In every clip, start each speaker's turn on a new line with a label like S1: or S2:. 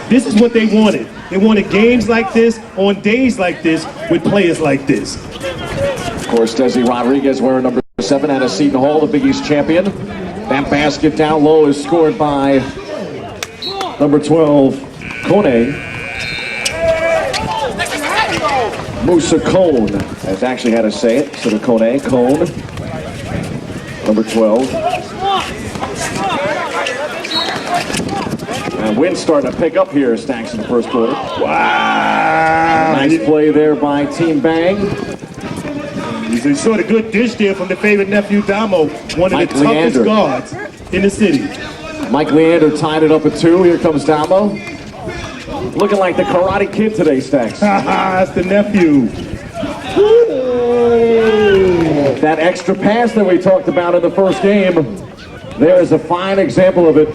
S1: This is what they wanted. They wanted games like this on days like this with players like this.
S2: Of course, Desi Rodriguez wearing number 7 out of Seton Hall, the Big East champion. That basket down low is scored by number 12, Kone. Musa Cone has actually had to say it. So the Cone, number 12. And wind's starting to pick up here, Stacks, in the first quarter.
S1: Wow!
S2: Nice play there by Team Bang.
S1: You saw the good dish there from the favorite nephew, Damo, one of the toughest guards in the city.
S2: Mike Leander tied it up at 2. Here comes Damo. Looking like the Karate Kid today, Stacks.
S1: That's the nephew.
S2: That extra pass that we talked about in the first game, there is a fine example of it.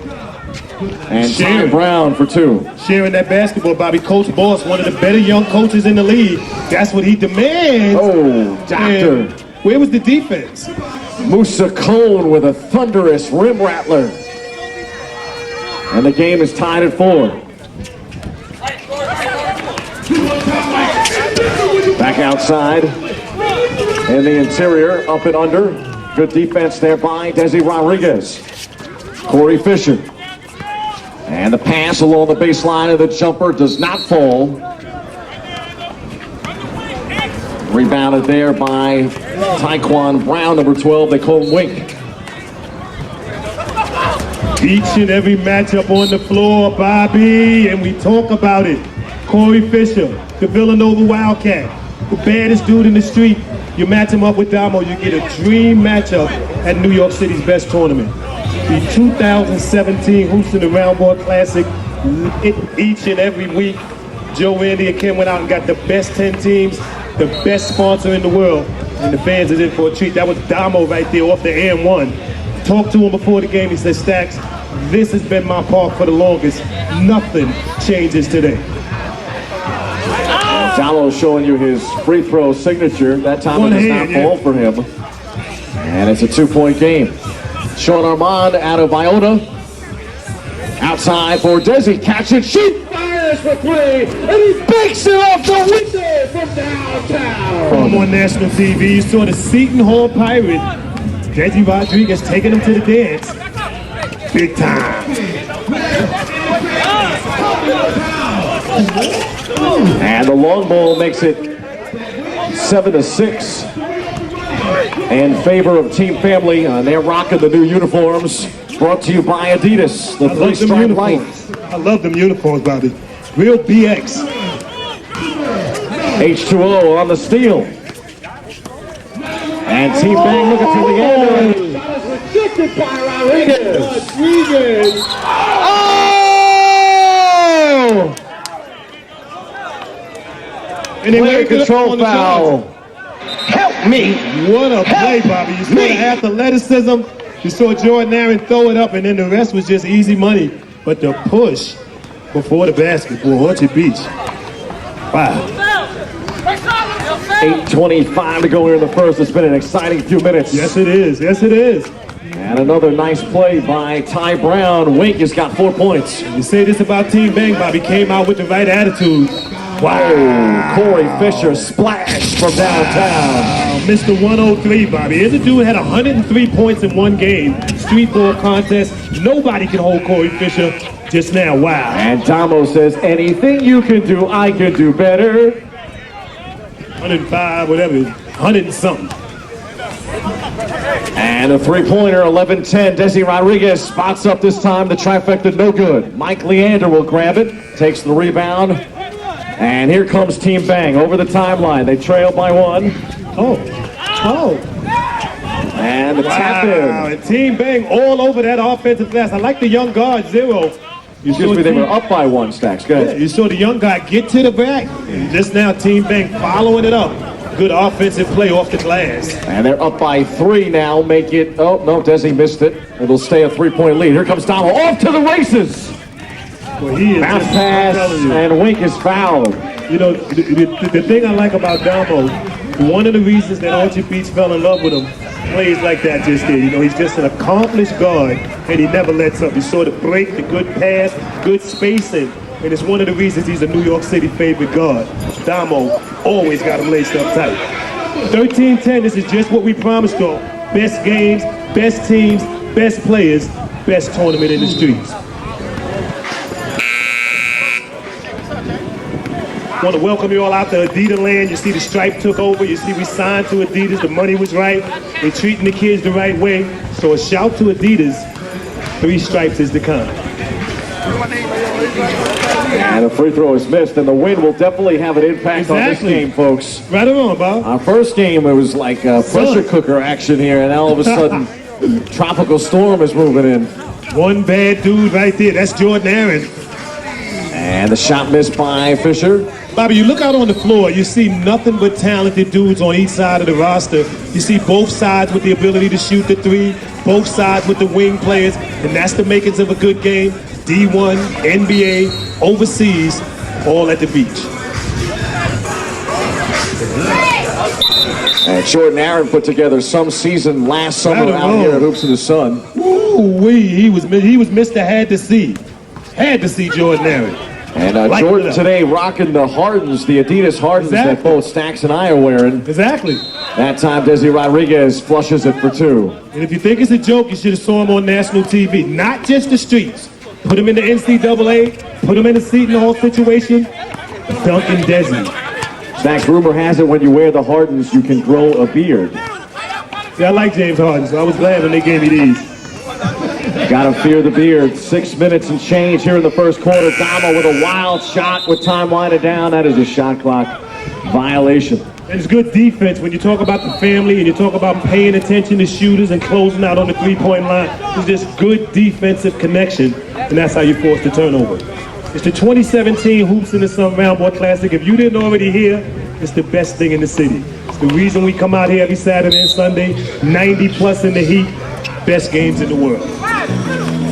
S2: And Ty Brown for 2.
S1: Sharing that basketball, Bobby. Coach Boss, one of the better young coaches in the league. That's what he demands.
S2: Oh, doctor.
S1: And where was the defense?
S2: Musa Cone with a thunderous rim rattler. And the game is tied at 4. Back outside. In the interior, up and under. Good defense there by Desi Rodriguez. Corey Fisher. And the pass along the baseline of the jumper does not fall. Rebounded there by Tyquan Brown, number 12. They call him Wink.
S1: Each and every matchup on the floor, Bobby, and we talk about it. Corey Fisher, the Villanova Wildcat, the baddest dude in the street. You match him up with Damo, you get a dream matchup at New York City's best tournament. The 2017 Houston the Round Ball Classic, each and every week, Joe, Randy, and Ken went out and got the best 10 teams, the best sponsor in the world, and the fans is in for a treat. That was Damo right there off the AM1. Talked to him before the game, he said, Stacks, this has been my park for the longest. Nothing changes today.
S2: Damo showing you his free throw signature. That time it does not fall for him. And it's a 2-point game. Sean Armand out of Iona. Outside for Desi. Catch it. Shoot. Fires for 3. And he bakes it off the window from downtown.
S1: From on national TV, you saw the Seton Hall Pirate. Desi Rodriguez taking him to the dance. Big time.
S2: And the long ball makes it 7-6. In favor of Team Family. They're rocking the new uniforms. Brought to you by Adidas. The three-stripe light.
S1: I love them uniforms, Bobby. Real BX.
S2: H2O on the steal. And Team Bang looking to the end. Shot is rejected by Rodriguez. Oh!
S1: And they
S2: Player control foul.
S3: Help me.
S1: What a play, Bobby. You saw the athleticism. You saw Jordan Aaron throw it up, and then the rest was just easy money. But the push before the basket for Orchard Beach. Wow.
S2: 8:25 to go here in the first. It's been an exciting few minutes.
S1: Yes, it is. Yes, it is.
S2: And another nice play by Ty Brown. Wink has got 4 points.
S1: You say this about Team Bang, Bobby. Came out with the right attitude.
S2: Wow. Corey Fisher splashed from downtown.
S1: Mr. 103, Bobby. Here's a dude had 103 points in one game. Street ball contest. Nobody can hold Corey Fisher just now. Wow.
S2: And Damo says, anything you can do, I can do better.
S1: 105, whatever. 100 and something.
S2: And a three-pointer, 11-10. Desi Rodriguez spots up this time. The trifecta, no good. Mike Leander will grab it. Takes the rebound. And here comes Team Bang over the timeline. They trail by 1.
S1: Oh.
S2: And the tap in.
S1: And Team Bang all over that offensive glass. I like the young guard, 0.
S2: Excuse me, they were up by 1, Stacks. Go ahead.
S1: Yeah, you saw the young guy get to the back. And just now, Team Bang following it up. Good offensive play off the glass.
S2: And they're up by 3 now. Make it, oh, no, Desi missed it. It'll stay a 3-point lead. Here comes Damo off to the races.
S1: Well, he is
S2: bounce pass, and Wink is fouled.
S1: You know, the thing I like about Damo, one of the reasons that Orchard Beach fell in love with him, plays like that just there. You know, he's just an accomplished guard, and he never lets up. You saw the break, the good pass, good spacing. and it's one of the reasons he's a New York City favorite guard. Damo always got him laced up tight. 13-10, this is just what we promised y'all. Best games, best teams, best players, best tournament in the streets. I want to welcome you all out to Adidas land. You see the stripe took over. You see we signed to Adidas. The money was right. They're treating the kids the right way. So a shout to Adidas. 3 stripes is the kind.
S2: And the free throw is missed, and the win will definitely have an impact on this game, folks.
S1: Right on, Bob.
S2: Our first game, it was like pressure cooker action here, and all of a sudden, tropical storm is moving in.
S1: One bad dude right there. That's Jordan Aaron.
S2: And the shot missed by Fisher.
S1: Bobby, you look out on the floor, you see nothing but talented dudes on each side of the roster. You see both sides with the ability to shoot the 3, both sides with the wing players, and that's the makings of a good game. D1, NBA, overseas, all at the beach.
S2: And Jordan Aaron put together some season last summer out here at Hoops in the Sun.
S1: Ooh-wee, he was Mr. Had to see. Had to see Jordan Aaron.
S2: And Jordan today rocking the Hardens, the Adidas Hardens that both Stacks and I are wearing.
S1: Exactly.
S2: That time, Desi Rodriguez flushes it for 2.
S1: And if you think it's a joke, you should have saw him on national TV. Not just the streets. Put him in the NCAA, put him in a Seton Hall situation. Duncan Desi.
S2: Stacks, rumor has it when you wear the Hardens, you can grow a beard.
S1: Yeah, I like James Harden, so I was glad when they gave me these.
S2: Gotta fear the beard. 6 minutes and change here in the first quarter. Damo with a wild shot with time winding down. That is a shot clock violation.
S1: And it's good defense when you talk about the family and you talk about paying attention to shooters and closing out on the 3-point line. It's just good defensive connection, and that's how you force the turnover. It's the 2017 Hoops in the Sun Round Boy Classic. If you didn't already hear, it's the best thing in the city. It's the reason we come out here every Saturday and Sunday, 90 plus in the heat, best games in the world.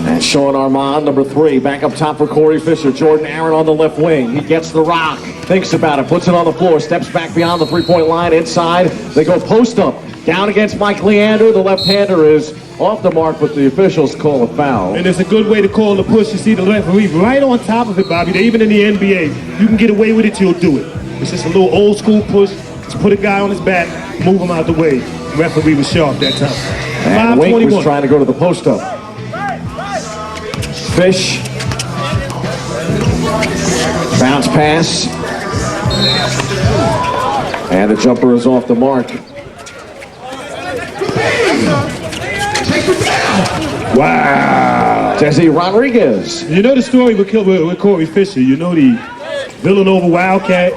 S2: And Sean Armand, number 3, back up top for Corey Fisher. Jordan Aaron on the left wing. He gets the rock, thinks about it, puts it on the floor, steps back beyond the 3-point line inside. They go post up, down against Mike Leander. The left-hander is off the mark, but the officials call a foul.
S1: And it's a good way to call the push. You see the referee right on top of it, Bobby. Even in the NBA, you can get away with it, you'll do it. It's just a little old school push. Just put a guy on his back, move him out the way. The referee was sharp that time.
S2: And Wink was trying to go to the post up. Fish. Bounce pass. And the jumper is off the mark. Wow. Desi Rodriguez.
S1: You know the story with Corey Fisher. You know the Villanova Wildcat.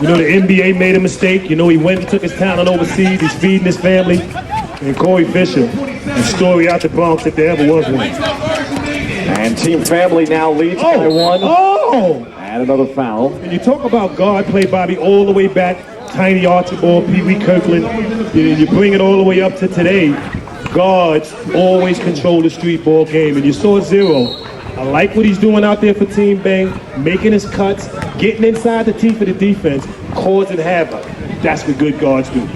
S1: You know the NBA made a mistake. You know he went and took his talent overseas. He's feeding his family. And Corey Fisher, a story out the Bronx if there ever was one.
S2: And Team Family now leads by 1.
S1: Oh!
S2: And another foul.
S1: And you talk about guard play, Bobby, all the way back. Tiny Archibald, Pee Wee Kirkland. You bring it all the way up to today. Guards always control the street ball game. And you saw Zero. I like what he's doing out there for Team Bang, making his cuts, getting inside the teeth of the defense, causing havoc. That's what good guards do.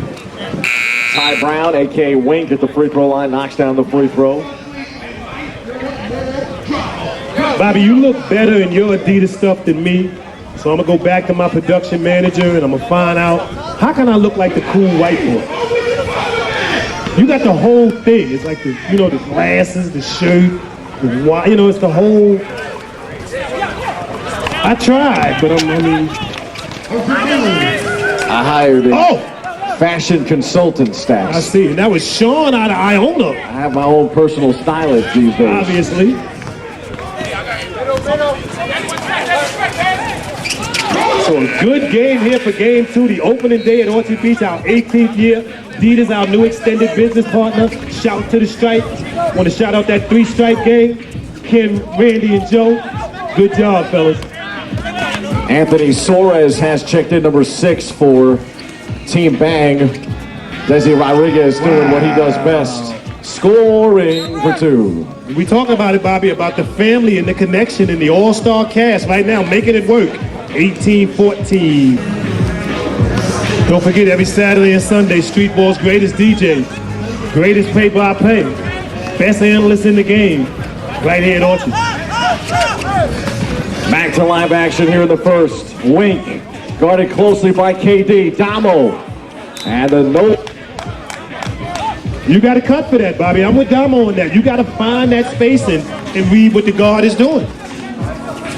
S2: Ty Brown, a.k.a. Wink, at the free throw line, knocks down the free throw.
S1: Bobby, you look better in your Adidas stuff than me, so I'm going to go back to my production manager and I'm going to find out, how can I look like the cool white boy? You got the whole thing. It's like the, you know, the glasses, the shirt, the why, you know, it's the whole. I tried, but
S2: I hired a fashion consultant staff.
S1: I see, and that was Sean out of Iona.
S2: I have my own personal stylist these days.
S1: Obviously. So a good game here for game 2, the opening day at Orchard Beach, our 18th year. Adidas, our new extended business partner. Shout to the Stripes. Want to shout out that 3-stripe gang. Ken, Randy, and Joe. Good job, fellas.
S2: Anthony Suarez has checked in number 6 for Team Bang. Desi Rodriguez doing what he does best. Scoring for 2.
S1: We talk about it, Bobby, about the family and the connection and the all-star cast right now, making it work. 18-14. Don't forget, every Saturday and Sunday, Street Ball's greatest DJ, greatest play-by-play, best analyst in the game, right here at Orchard.
S2: Back to live action here in the first. Wink, guarded closely by KD. Damo. And the no.
S1: You got to cut for that, Bobby. I'm with Damo on that. You got to find that space and read what the guard is doing.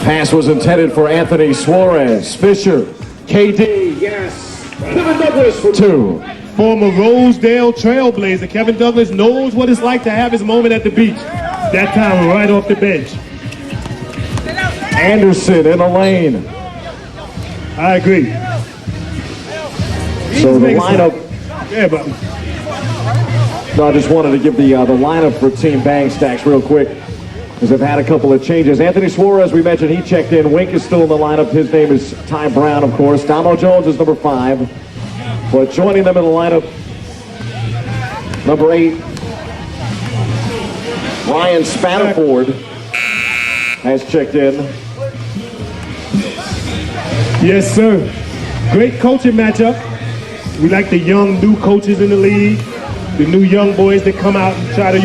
S2: Pass was intended for Anthony Suarez. Fisher. KD. Yes. Kevin Douglas for 2.
S1: Former Rosedale Trailblazer. Kevin Douglas knows what it's like to have his moment at the beach. That time right off the bench.
S2: Anderson in the lane.
S1: I agree.
S2: So the lineup.
S1: Yeah, Bobby.
S2: No, I just wanted to give the lineup for Team Bang Stacks real quick, because they've had a couple of changes. Anthony Suarez, we mentioned, he checked in. Wink is still in the lineup. His name is Ty Brown, of course. Damo Jones is number 5. But joining them in the lineup, number 8, Ryan Spatterford has checked in.
S1: Yes, sir. Great coaching matchup. We like the young, new coaches in the league. The new young boys that come out and try to,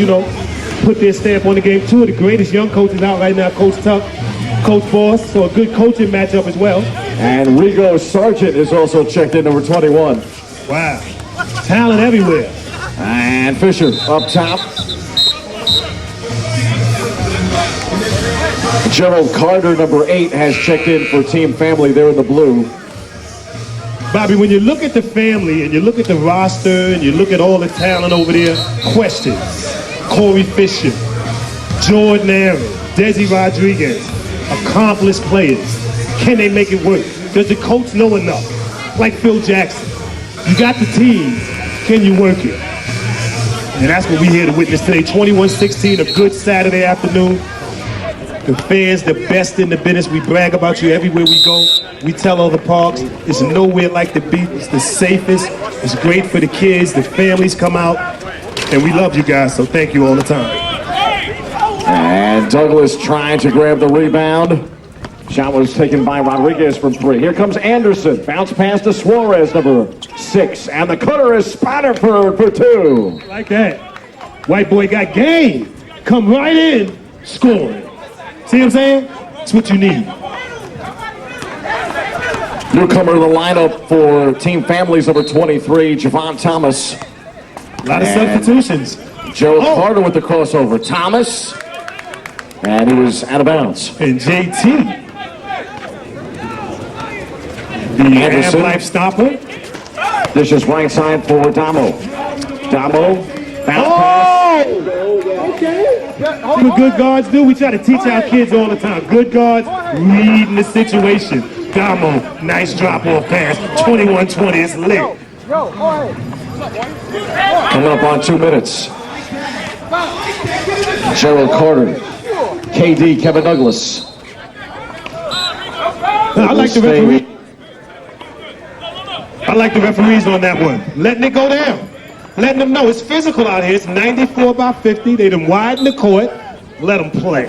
S1: put their stamp on the game. 2 of the greatest young coaches out right now, Coach Tuck, Coach Boss. So a good coaching matchup as well.
S2: And Rigo Sargent is also checked in, number 21.
S1: Wow. Talent everywhere.
S2: And Fisher up top. Gerald Carter, number 8, has checked in for Team Family there in the blue.
S1: Bobby, when you look at the family and you look at the roster and you look at all the talent over there, questions. Corey Fisher, Jordan Aaron, Desi Rodriguez, accomplished players. Can they make it work? Does the coach know enough? Like Phil Jackson. You got the team. Can you work it? And that's what we're here to witness today. 21-16, a good Saturday afternoon. The fans, the best in the business. We brag about you everywhere we go. We tell all the parks, it's nowhere like the beach. It's the safest. It's great for the kids. The families come out. And we love you guys, so thank you all the time.
S2: And Douglas trying to grab the rebound. Shot was taken by Rodriguez from 3. Here comes Anderson. Bounce pass to Suarez, number 6. And the cutter is Spatterford for 2.
S1: Like that. White boy got game. Come right in, scoring. See what I'm saying? That's what you need.
S2: Newcomer to the lineup for Team Families, number 23, Javon Thomas.
S1: A lot of substitutions.
S2: Gerald Carter with the crossover. Thomas. And he was out of bounds.
S1: And JT. The Anderson life stopper.
S2: This is right side for Damo. Damo. Bounce pass.
S1: Okay. That's what good guards do. We try to teach our kids all the time. Good guards reading the situation. Damo, nice drop-off pass. 21-20, it's lit.
S2: Coming up on 2 minutes. Gerald Carter. KD, Kevin Douglas.
S1: I like the referee. I like the referees on that one. Letting it go down. Letting them know it's physical out here. It's 94-50. They done widen the court. Let them play.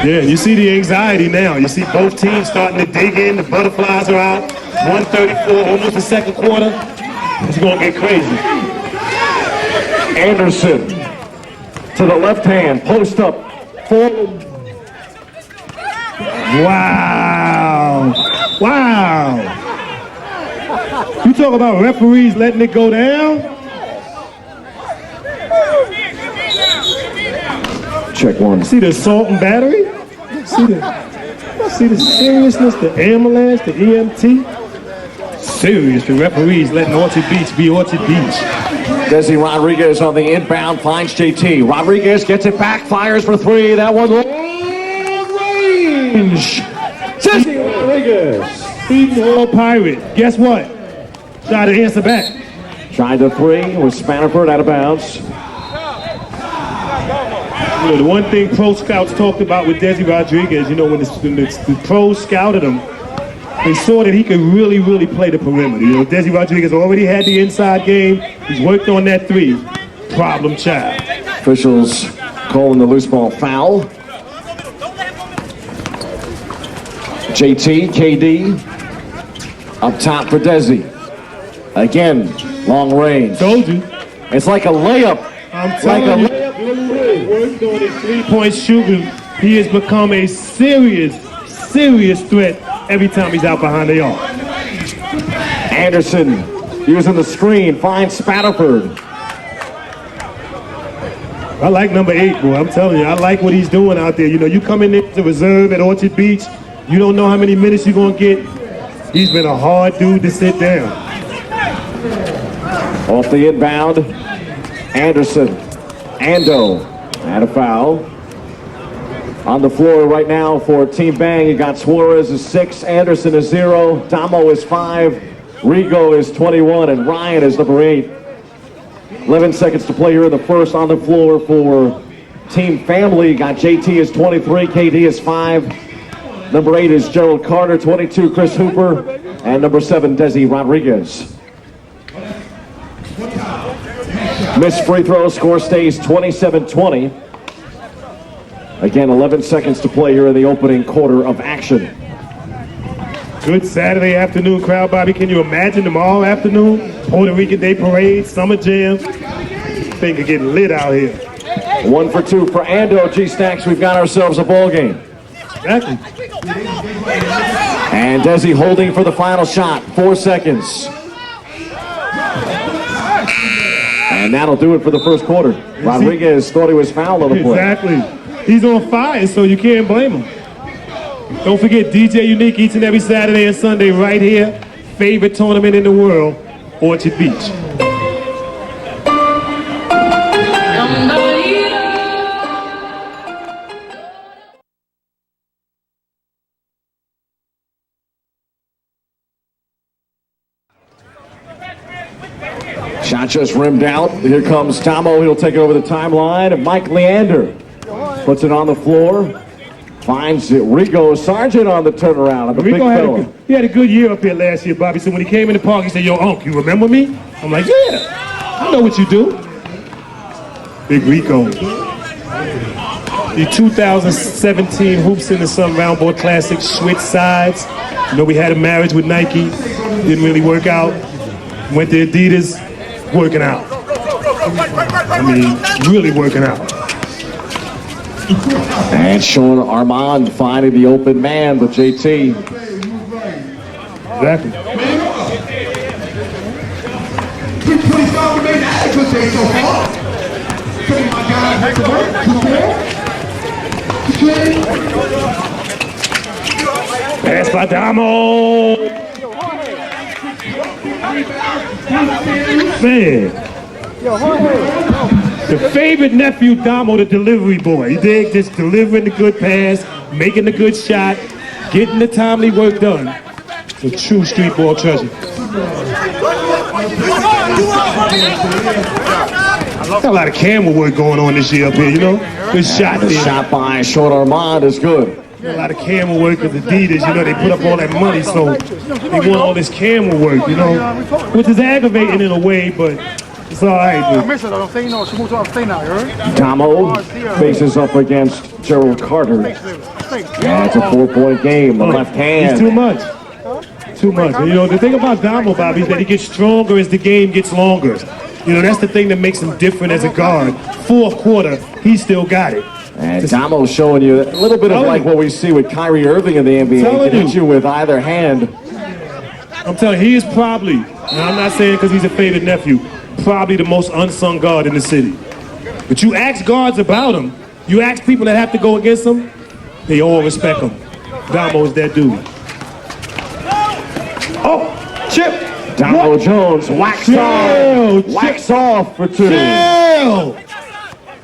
S1: Yeah, you see the anxiety now. You see both teams starting to dig in. The butterflies are out. 134, almost the second quarter. It's going to get crazy.
S2: Anderson to the left hand. Post up. Forward.
S1: Wow. Wow. You talk about referees letting it go down?
S2: Check one.
S1: See the assault and battery? See the seriousness, the ambulance, the EMT? Serious, the referees letting Orchard Beach be Orchard Beach.
S2: Desi Rodriguez on the inbound finds JT. Rodriguez gets it back, fires for 3. That one long range. Desi Rodriguez.
S1: Eden Hall Pirate. Guess what? Try to answer back.
S2: Tried the 3 with Spatterford out of bounds.
S1: You know, the one thing pro scouts talked about with Desi Rodriguez, you know, when the pros scouted him, they saw that he could really, really play the perimeter. You know, Desi Rodriguez already had the inside game. He's worked on that 3. Problem child.
S2: Officials calling the loose ball foul. JT, KD, up top for Desi. Again, long range.
S1: Told you.
S2: It's like a layup.
S1: I'm telling you. improved on his three-point shooting. He has become a serious threat every time he's out behind the arc.
S2: Anderson using the screen, finds Spatterford.
S1: I like number 8, boy. I'm telling you, I like what he's doing out there. You know, you come in there to reserve at Orchard Beach, you don't know how many minutes you're going to get. He's been a hard dude to sit down.
S2: Off the inbound, Anderson. Ando, and a foul. On the floor right now for Team Bang, you got Suarez is 6, Anderson is 0, Damo is 5, Rigo is 21, and Ryan is number 8. 11 seconds to play here in the first. On the floor for Team Family, you got JT is 23, KD is 5. Number 8 is Gerald Carter, 22, Chris Hooper, and number 7, Desi Rodriguez. Missed free throw, score stays 27-20. Again, 11 seconds to play here in the opening quarter of action.
S1: Good Saturday afternoon crowd, Bobby. Can you imagine them all afternoon? Puerto Rican Day Parade, Summer Jam. Thing could get lit out here.
S2: 1 for 2 for Ando. G-Stacks, we've got ourselves a ball game.
S1: Exactly.
S2: And Desi holding for the final shot. 4 seconds. And that'll do it for the first quarter. Rodriguez thought he was fouled on the play.
S1: Exactly. He's on fire, so you can't blame him. Don't forget DJ Unique each and every Saturday and Sunday right here. Favorite tournament in the world, Orchard Beach.
S2: Shot just rimmed out. Here comes Tomo. He'll take it over the timeline. And Mike Leander puts it on the floor. Finds it. Rigo Sargent on the turnaround.
S1: Rigo had a good year up here last year, Bobby. So when he came in the park, he said, "Yo, Unc, you remember me?" I'm like, "Yeah, I know what you do." Big Rico. The 2017 Hoops in the Sun Roundboard Classic switch sides. You know, we had a marriage with Nike. Didn't really work out. Went to Adidas. Working out. I mean, really working out.
S2: And Sean Armand finding the open man with JT.
S1: Exactly. Pass by Damo. Man. The favorite nephew, Damo, the delivery boy. He dig, just delivering the good pass, making the good shot, getting the timely work done. It's a true street ball treasure. Got a lot of camera work going on this year up here, you know? Good shot there.
S2: The shot by Sean Armand is good.
S1: A lot of camera work with Adidas, you know, they put up all that money, so they want all this camera work, you know, which is aggravating in a way, but it's all right, dude.
S2: Tomo faces up against Gerald Carter. Yeah, it's a 4-point game. The left hand.
S1: He's too much. Too much. And, you know, the thing about Damo, Bobby, is that he gets stronger as the game gets longer. You know, that's the thing that makes him different as a guard. Fourth quarter, he still got it.
S2: And Damo's showing you a little bit of like what we see with Kyrie Irving in the NBA. He can hit you with either hand.
S1: I'm telling you, he is probably, and I'm not saying because he's a favorite nephew, probably the most unsung guard in the city. But you ask guards about him, you ask people that have to go against him, they all respect him. Damo's that dude. Oh, chip.
S2: Damo Jones, wax off for 2.
S1: Chill.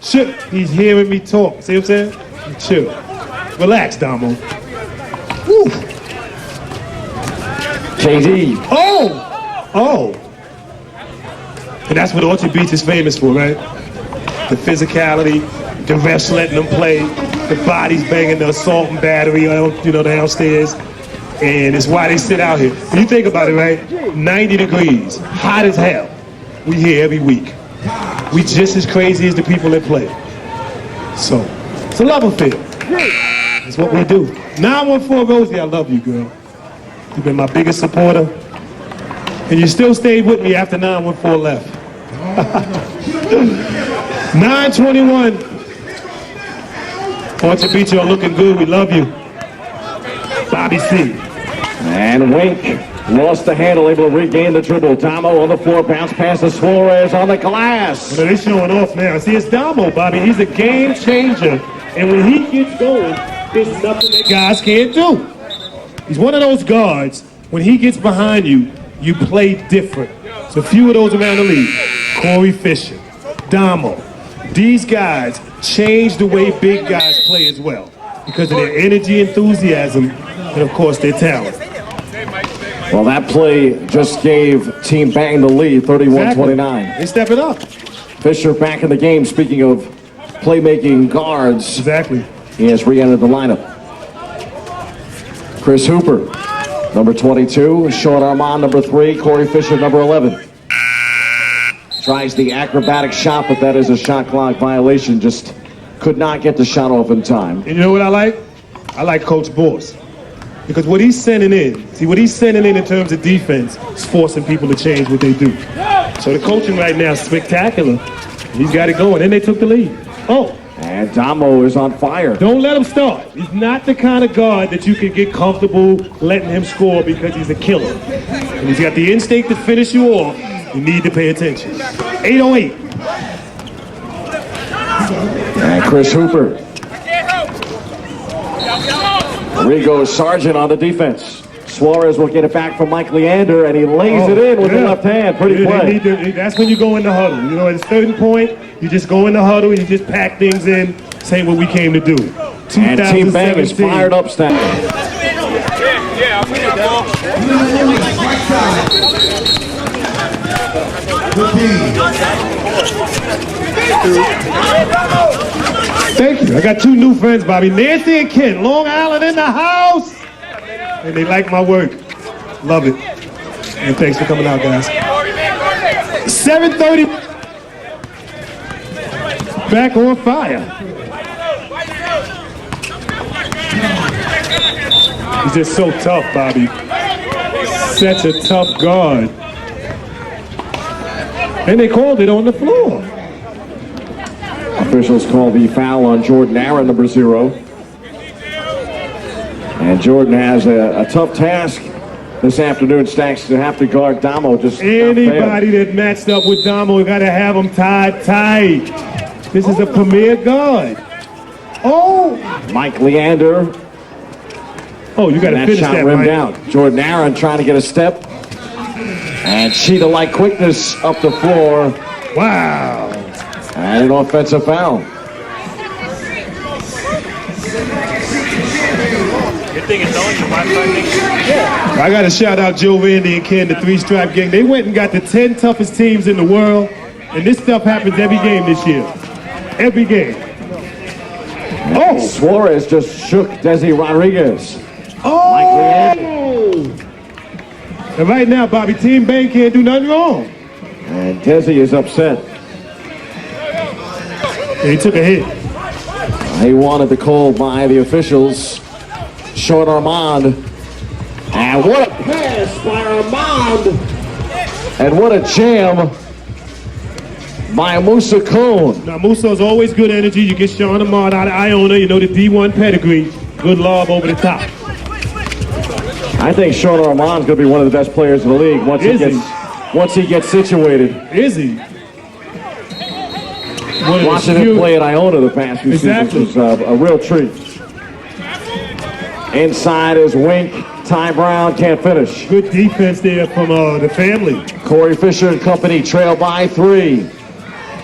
S1: Chip, he's hearing me talk. See what I'm saying? Chill. Relax, Damo. Woo.
S2: KD.
S1: Oh. And that's what Orchard Beach is famous for, right? The physicality, the refs letting them play, the bodies banging the assault and battery, you know, downstairs. And it's why they sit out here. When you think about it, right? 90 degrees, hot as hell. We here every week. We just as crazy as the people that play. So, it's a love affair. That's what we do. 914 Rosie, I love you, girl. You've been my biggest supporter. And you still stayed with me after 914 left. 921. Orchard Beach, you're looking good. We love you. Bobby C.
S2: And Wink lost the handle, able to regain the dribble. Damo on the floor, bounce pass to Suarez on the glass.
S1: They're showing off now. See, it's Damo, Bobby. He's a game changer. And when he gets going, there's nothing that guys can't do. He's one of those guards. When he gets behind you, you play different. So a few of those around the league. Corey Fisher, Damo. These guys change the way big guys play as well because of their energy, enthusiasm, and of course their talent.
S2: Well, that play just gave Team Bang the lead, 31-29.
S1: They step it up.
S2: Fisher back in the game. Speaking of playmaking guards,
S1: Exactly.
S2: he has re-entered the lineup. Chris Hooper, number 22. Sean Armand, number 3. Corey Fisher, number 11. Tries the acrobatic shot, but that is a shot clock violation. Just could not get the shot off in time.
S1: And you know what I like? I like Coach Boss. Because what he's sending in terms of defense is forcing people to change what they do. So the coaching right now is spectacular. He's got it going. And they took the lead. Oh.
S2: And Damo is on fire.
S1: Don't let him start. He's not the kind of guard that you can get comfortable letting him score because he's a killer. And he's got the instinct to finish you off. You need to pay attention. 808.
S2: And Chris Hooper. Rigo Sargent on the defense. Suarez will get it back from Mike Leander, and he lays it in with the left hand. Pretty play.
S1: That's when you go in the huddle. You know, at a certain point, you just go in the huddle and you just pack things in, saying what we came to do.
S2: And Team Bang is fired up, Stan.
S1: Thank you. I got 2 new friends, Bobby. Nancy and Ken. Long Island in the house. And they like my work. Love it. And thanks for coming out, guys. 7:30. Back on fire. He's just so tough, Bobby. Such a tough guard. And they called it on the floor.
S2: Officials call the foul on Jordan Aaron, number 0. And Jordan has a tough task this afternoon, Stacks, to have to guard Damo. Just
S1: anybody that matched up with Damo, you got to have him tied tight. This is a premier guard. Oh!
S2: Mike Leander.
S1: Oh, you got to finish
S2: shot
S1: that,
S2: rimmed
S1: Mike.
S2: out. Jordan Aaron trying to get a step. And cheetah-like quickness up the floor.
S1: Wow.
S2: And an offensive foul.
S1: I got to shout out Joe Vandy and Ken, the 3-Stripe Gang. They went and got the 10 toughest teams in the world. And this stuff happens every game this year. Every game. Oh!
S2: Suarez just shook Desi Rodriguez.
S1: Oh!
S2: Mike Leander.
S1: And right now, Bobby, Team Bang can't do nothing wrong.
S2: And Desi is upset.
S1: He took a hit.
S2: He wanted the call by the officials. Sean Armand. And what a pass by Armand. And what a jam by Musa Cone.
S1: Now, Musa's always good energy. You get Sean Armand out of Iona. You know the D1 pedigree. Good lob over the top.
S2: I think Sean Armand's going to be one of the best players in the league once he gets situated.
S1: Is he?
S2: Watching him play at Iona the past few seasons was a real treat. Inside is Wink. Ty Brown can't finish.
S1: Good defense there from the family.
S2: Corey Fisher and company trail by 3.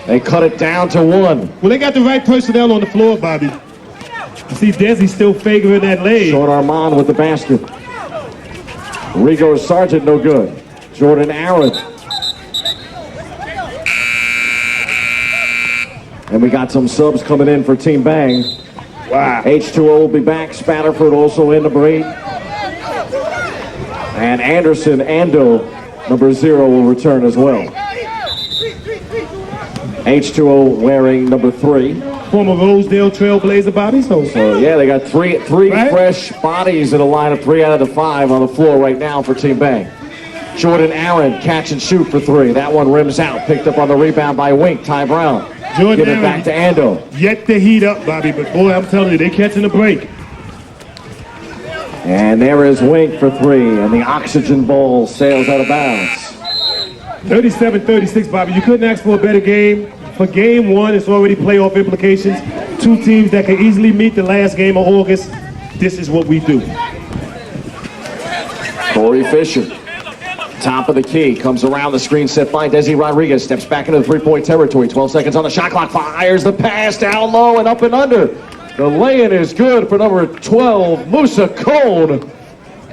S2: They cut it down to 1.
S1: Well, they got the right personnel on the floor, Bobby. You see Desi still favoring that leg.
S2: Sean Armand with the basket. Rigo Sargent no good. Jordan Aaron. And we got some subs coming in for Team Bang.
S1: Wow.
S2: H2O will be back. Spatterford also in, number 8. And Anderson, Ando, number 0, will return as well. H2O wearing number 3.
S1: Former Rosedale Trailblazer, Bobby. So
S2: yeah, they got three right? Fresh bodies in a lineup. 3 out of the 5 on the floor right now for Team Bang. Jordan Aaron, catch and shoot for 3. That one rims out. Picked up on the rebound by Wink. Ty Brown.
S1: Jordan
S2: Give it back to Ando.
S1: Yet to heat up, Bobby, but boy, I'm telling you, they're catching a break.
S2: And there is Wink for three, and the oxygen ball sails out of bounds.
S1: 37-36, Bobby. You couldn't ask for a better game. For game one, it's already playoff implications. Two teams that can easily meet the last game of August. This is what we do.
S2: Corey Fisher, top of the key, comes around the screen set by Desi Rodriguez, steps back into the three-point territory. 12 seconds on the shot clock, fires the pass down low and up and under. The lay-in is good for number 12, Musa Cone.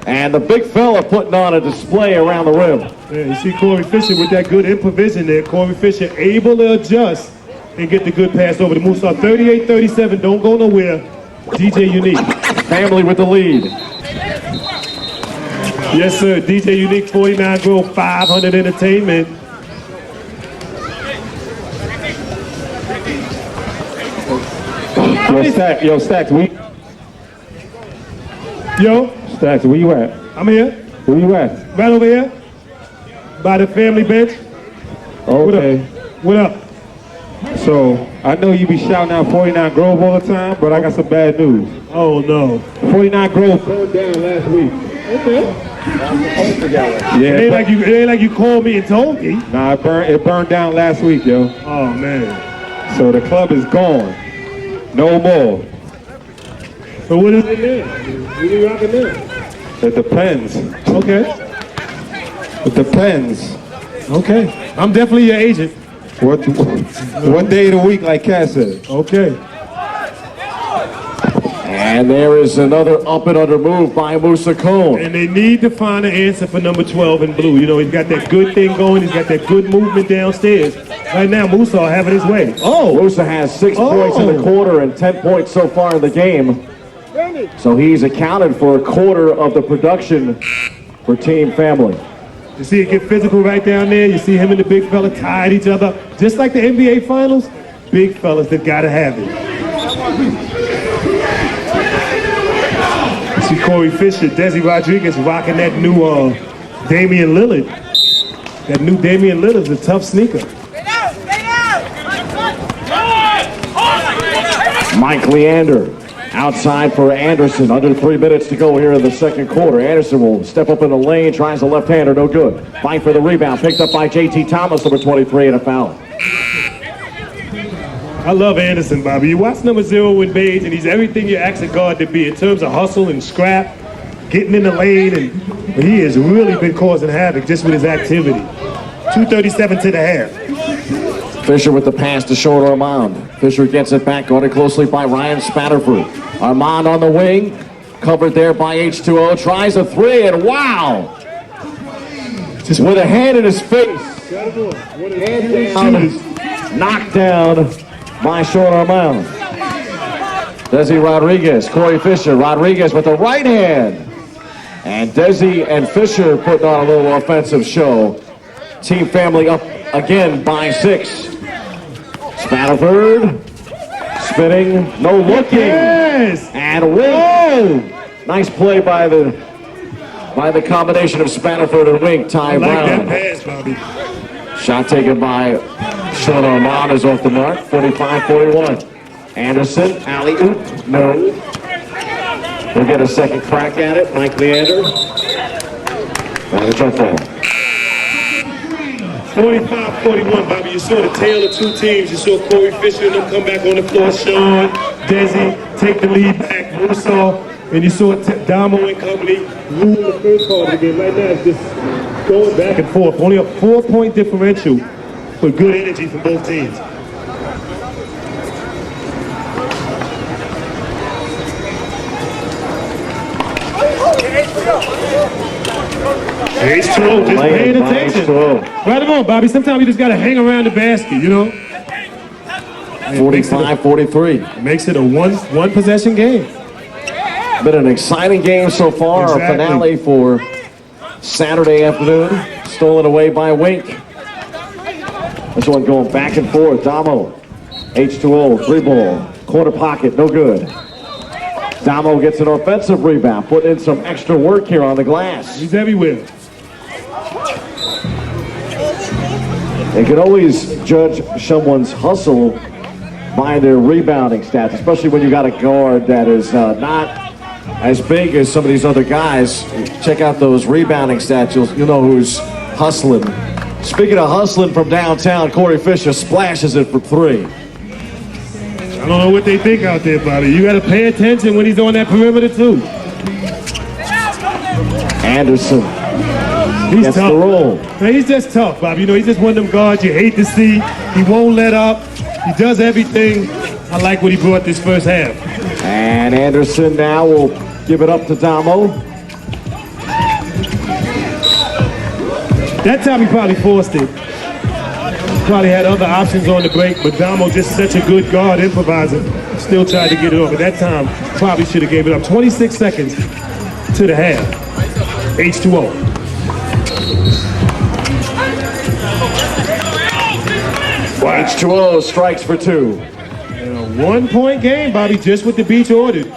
S2: And the big fella putting on a display around the rim.
S1: Yeah, you see Corey Fisher with that good improvisation there. Corey Fisher able to adjust and get the good pass over to Musa. 38-37, don't go nowhere. DJ Unique.
S2: Family with the lead.
S1: Yes, sir. DJ Unique, 49 Grove, 500 Entertainment.
S4: Yo, Stacks, Stacks, where you at?
S1: I'm here.
S4: Where you at?
S1: Right over here. By the family bench.
S4: Okay.
S1: What up?
S4: So, I know you be shouting out 49 Grove all the time, but I got some bad news.
S1: Oh, no.
S4: 49 Grove burned down last week.
S1: Okay.
S4: Yeah,
S1: It ain't like you called me and told me.
S4: Nah, it burned down last week, yo.
S1: Oh, man.
S4: So the club is gone. No more.
S1: So what is it now? What are you rocking now?
S4: It depends.
S1: Okay.
S4: It depends.
S1: Okay. I'm definitely your agent.
S4: What day of the week, like Cass said.
S1: Okay.
S2: And there is another up and under move by Musa Cone.
S1: And they need to find an answer for number 12 in blue. You know, he's got that good thing going. He's got that good movement downstairs. Right now, Musa having his way.
S2: Oh! Musa has 6 points in the quarter and 10 points so far in the game. So he's accounted for a quarter of the production for Team Family.
S1: You see it get physical right down there. You see him and the big fella tied each other. Just like the NBA Finals, big fellas that gotta have it. You see Corey Fisher, Desi Rodriguez rocking that new Damian Lillard. That new Damian Lillard's a tough sneaker.
S2: Mike Leander outside for Anderson. Under 3 minutes to go here in the second quarter. Anderson will step up in the lane, tries the left-hander, no good. Fight for the rebound, picked up by J.T. Thomas, number 23, and a foul.
S1: I love Anderson, Bobby. You watch number 0 in Bates, and he's everything you ask a guard to be in terms of hustle and scrap, getting in the lane, and he has really been causing havoc just with his activity. 2:37 to the half.
S2: Fisher with the pass to short Armand. Fisher gets it back, guarded closely by Ryan Spatterford. Armand on the wing, covered there by H2O, tries a three, and wow! Just with a hand in his face. Knocked down by short Armand. Desi Rodriguez, Corey Fisher. Rodriguez with the right hand. And Desi and Fisher putting on a little offensive show. Team Family up again by 6. Spatterford spinning, no looking,
S1: Yes!
S2: and Wink. Nice play by the combination of Spatterford and Wink. Ty
S1: I like that
S2: Brown.
S1: pass, Bobby.
S2: Shot taken by Sean Armand is off the mark. 45-41. Anderson, alley-oop, no. We'll get a second crack at it. Mike Leander. And a jump ball.
S1: 45-41, Bobby. You saw the tale of two teams. You saw Corey Fisher and them come back on the floor. Sean, Desi take the lead back. Musa, and you saw Damo and company rule the first part of the game. Right now, it's just going back and forth. Only a 4-point differential, but good energy from both teams. H2O, just paying attention. Right on, Bobby. Sometimes you just got to hang around the basket, you know?
S2: 45-43.
S1: Makes it a one possession game.
S2: Been an exciting game so far.
S1: Exactly.
S2: Our finale for Saturday afternoon. Stolen away by Wink. This one going back and forth. Damo. H2O, 3-ball. Corner pocket, no good. Damo gets an offensive rebound. Putting in some extra work here on the glass.
S1: He's everywhere.
S2: They can always judge someone's hustle by their rebounding stats, especially when you got a guard that is not as big as some of these other guys. Check out those rebounding stats. You'll know who's hustling. Speaking of hustling from downtown, Corey Fisher splashes it for three.
S1: I don't know what they think out there, Bobby. You got to pay attention when he's on that perimeter, too.
S2: Anderson.
S1: He's
S2: gets
S1: tough.
S2: The roll.
S1: Man, he's just tough, Bobby. You know, he's just one of them guards you hate to see. He won't let up. He does everything. I like what he brought this first half.
S2: And Anderson now will give it up to Damo.
S1: That time he probably forced it. Probably had other options on the break, but Damo just such a good guard improviser. Still tried to get it over. That time probably should have gave it up. 26 seconds to the half. H2O. Wow.
S2: H2O strikes for two.
S1: And a 1 point game, Bobby, just what the Beach ordered.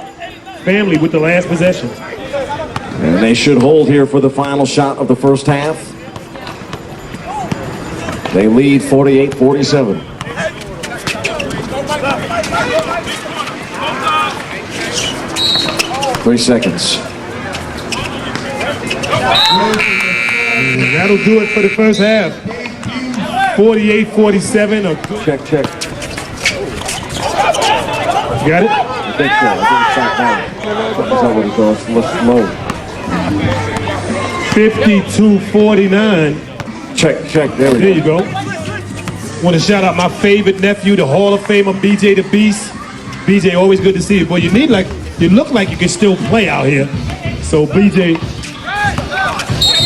S1: Family with the last possession.
S2: And they should hold here for the final shot of the first half. They lead 48-47. Three seconds.
S1: And that'll do it for the first half. 48-47.
S2: Check.
S1: Got it?
S2: I think so. I think it's back down. That's not what it goes. Let's slow.
S1: 52-49.
S2: Check. There we go.
S1: There you go. Want to shout out my favorite nephew, the Hall of Famer, BJ the Beast. BJ, always good to see you. Boy, you look like you can still play out here. So BJ,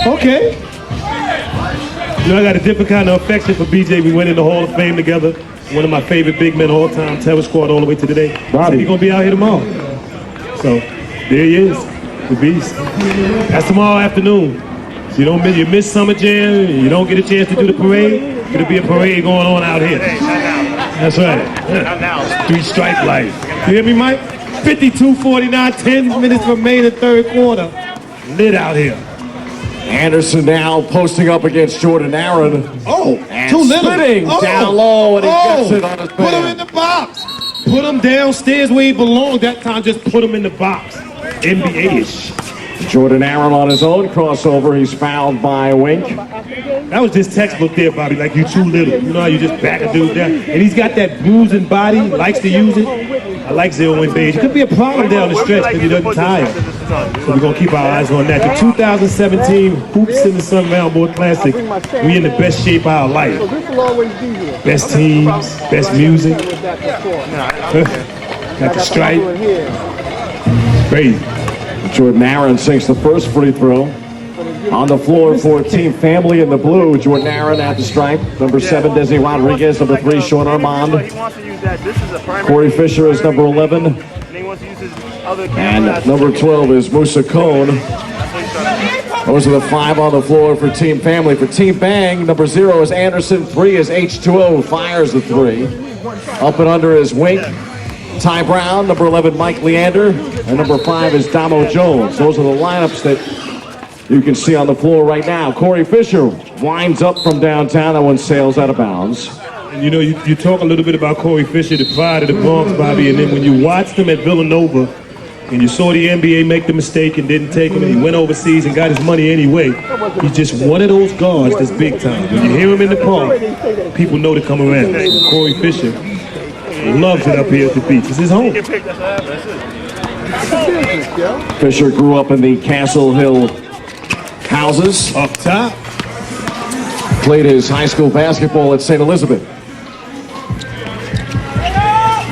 S1: okay. You know, I got a different kind of affection for BJ. We went in the Hall of Fame together. One of my favorite big men all time, Terror Squad all the way to today. Bobby, he's gonna be out here tomorrow. So there he is, the Beast. That's tomorrow afternoon. So you miss Summer Jam, you don't get a chance to do the parade. It'll be a parade going on out here. That's right. Three strike life. You hear me, Mike? 52-49, 10 minutes remain in the third quarter. Lit out here.
S2: Anderson now posting up against Jordan Aaron.
S1: Oh,
S2: and
S1: too little.
S2: Spinning down low, and he gets it on his
S1: Put him in the box. Put him downstairs where he belongs. That time, just put him in the box. NBA-ish.
S2: Jordan Aaron on his own crossover. He's fouled by Wink.
S1: That was just textbook there, Bobby. Like, you too little. You know how you just back a dude down. And he's got that bruising body. Likes to use it. I like Zero Beige. It could be a problem down the stretch because he doesn't tire. So we're going to keep our eyes on that. The 2017 Hoops in the Sun Roundboard Classic. We in the best shape of our life. Best teams, best music. Got the stripe. Crazy.
S2: Jordan Aaron sinks the first free throw. On the floor for Team Family in the blue, Jordan Aaron at the stripe. Number 7, Desi Rodriguez. Number 3, Sean Armand. Corey Fisher is number 11. And number 12 is Musa Cone. Those are the 5 on the floor for Team Family. For Team Bang, number 0 is Anderson. 3 is H2O, fires the 3. Up and under is Wink. Ty Brown, number 11, Mike Leander. And number 5 is Damo Jones. Those are the lineups that you can see on the floor right now. Corey Fisher winds up from downtown. That one sails out of bounds.
S1: And you know, you talk a little bit about Corey Fisher, the pride of the Bronx, Bobby, and then when you watched him at Villanova and you saw the NBA make the mistake and didn't take him and he went overseas and got his money anyway, he's just one of those guards that's big time. When you hear him in the park, people know to come around. Corey Fisher loves it up here at the beach. It's his home.
S2: Fisher grew up in the Castle Hill houses.
S1: Up top.
S2: Played his high school basketball at St. Elizabeth.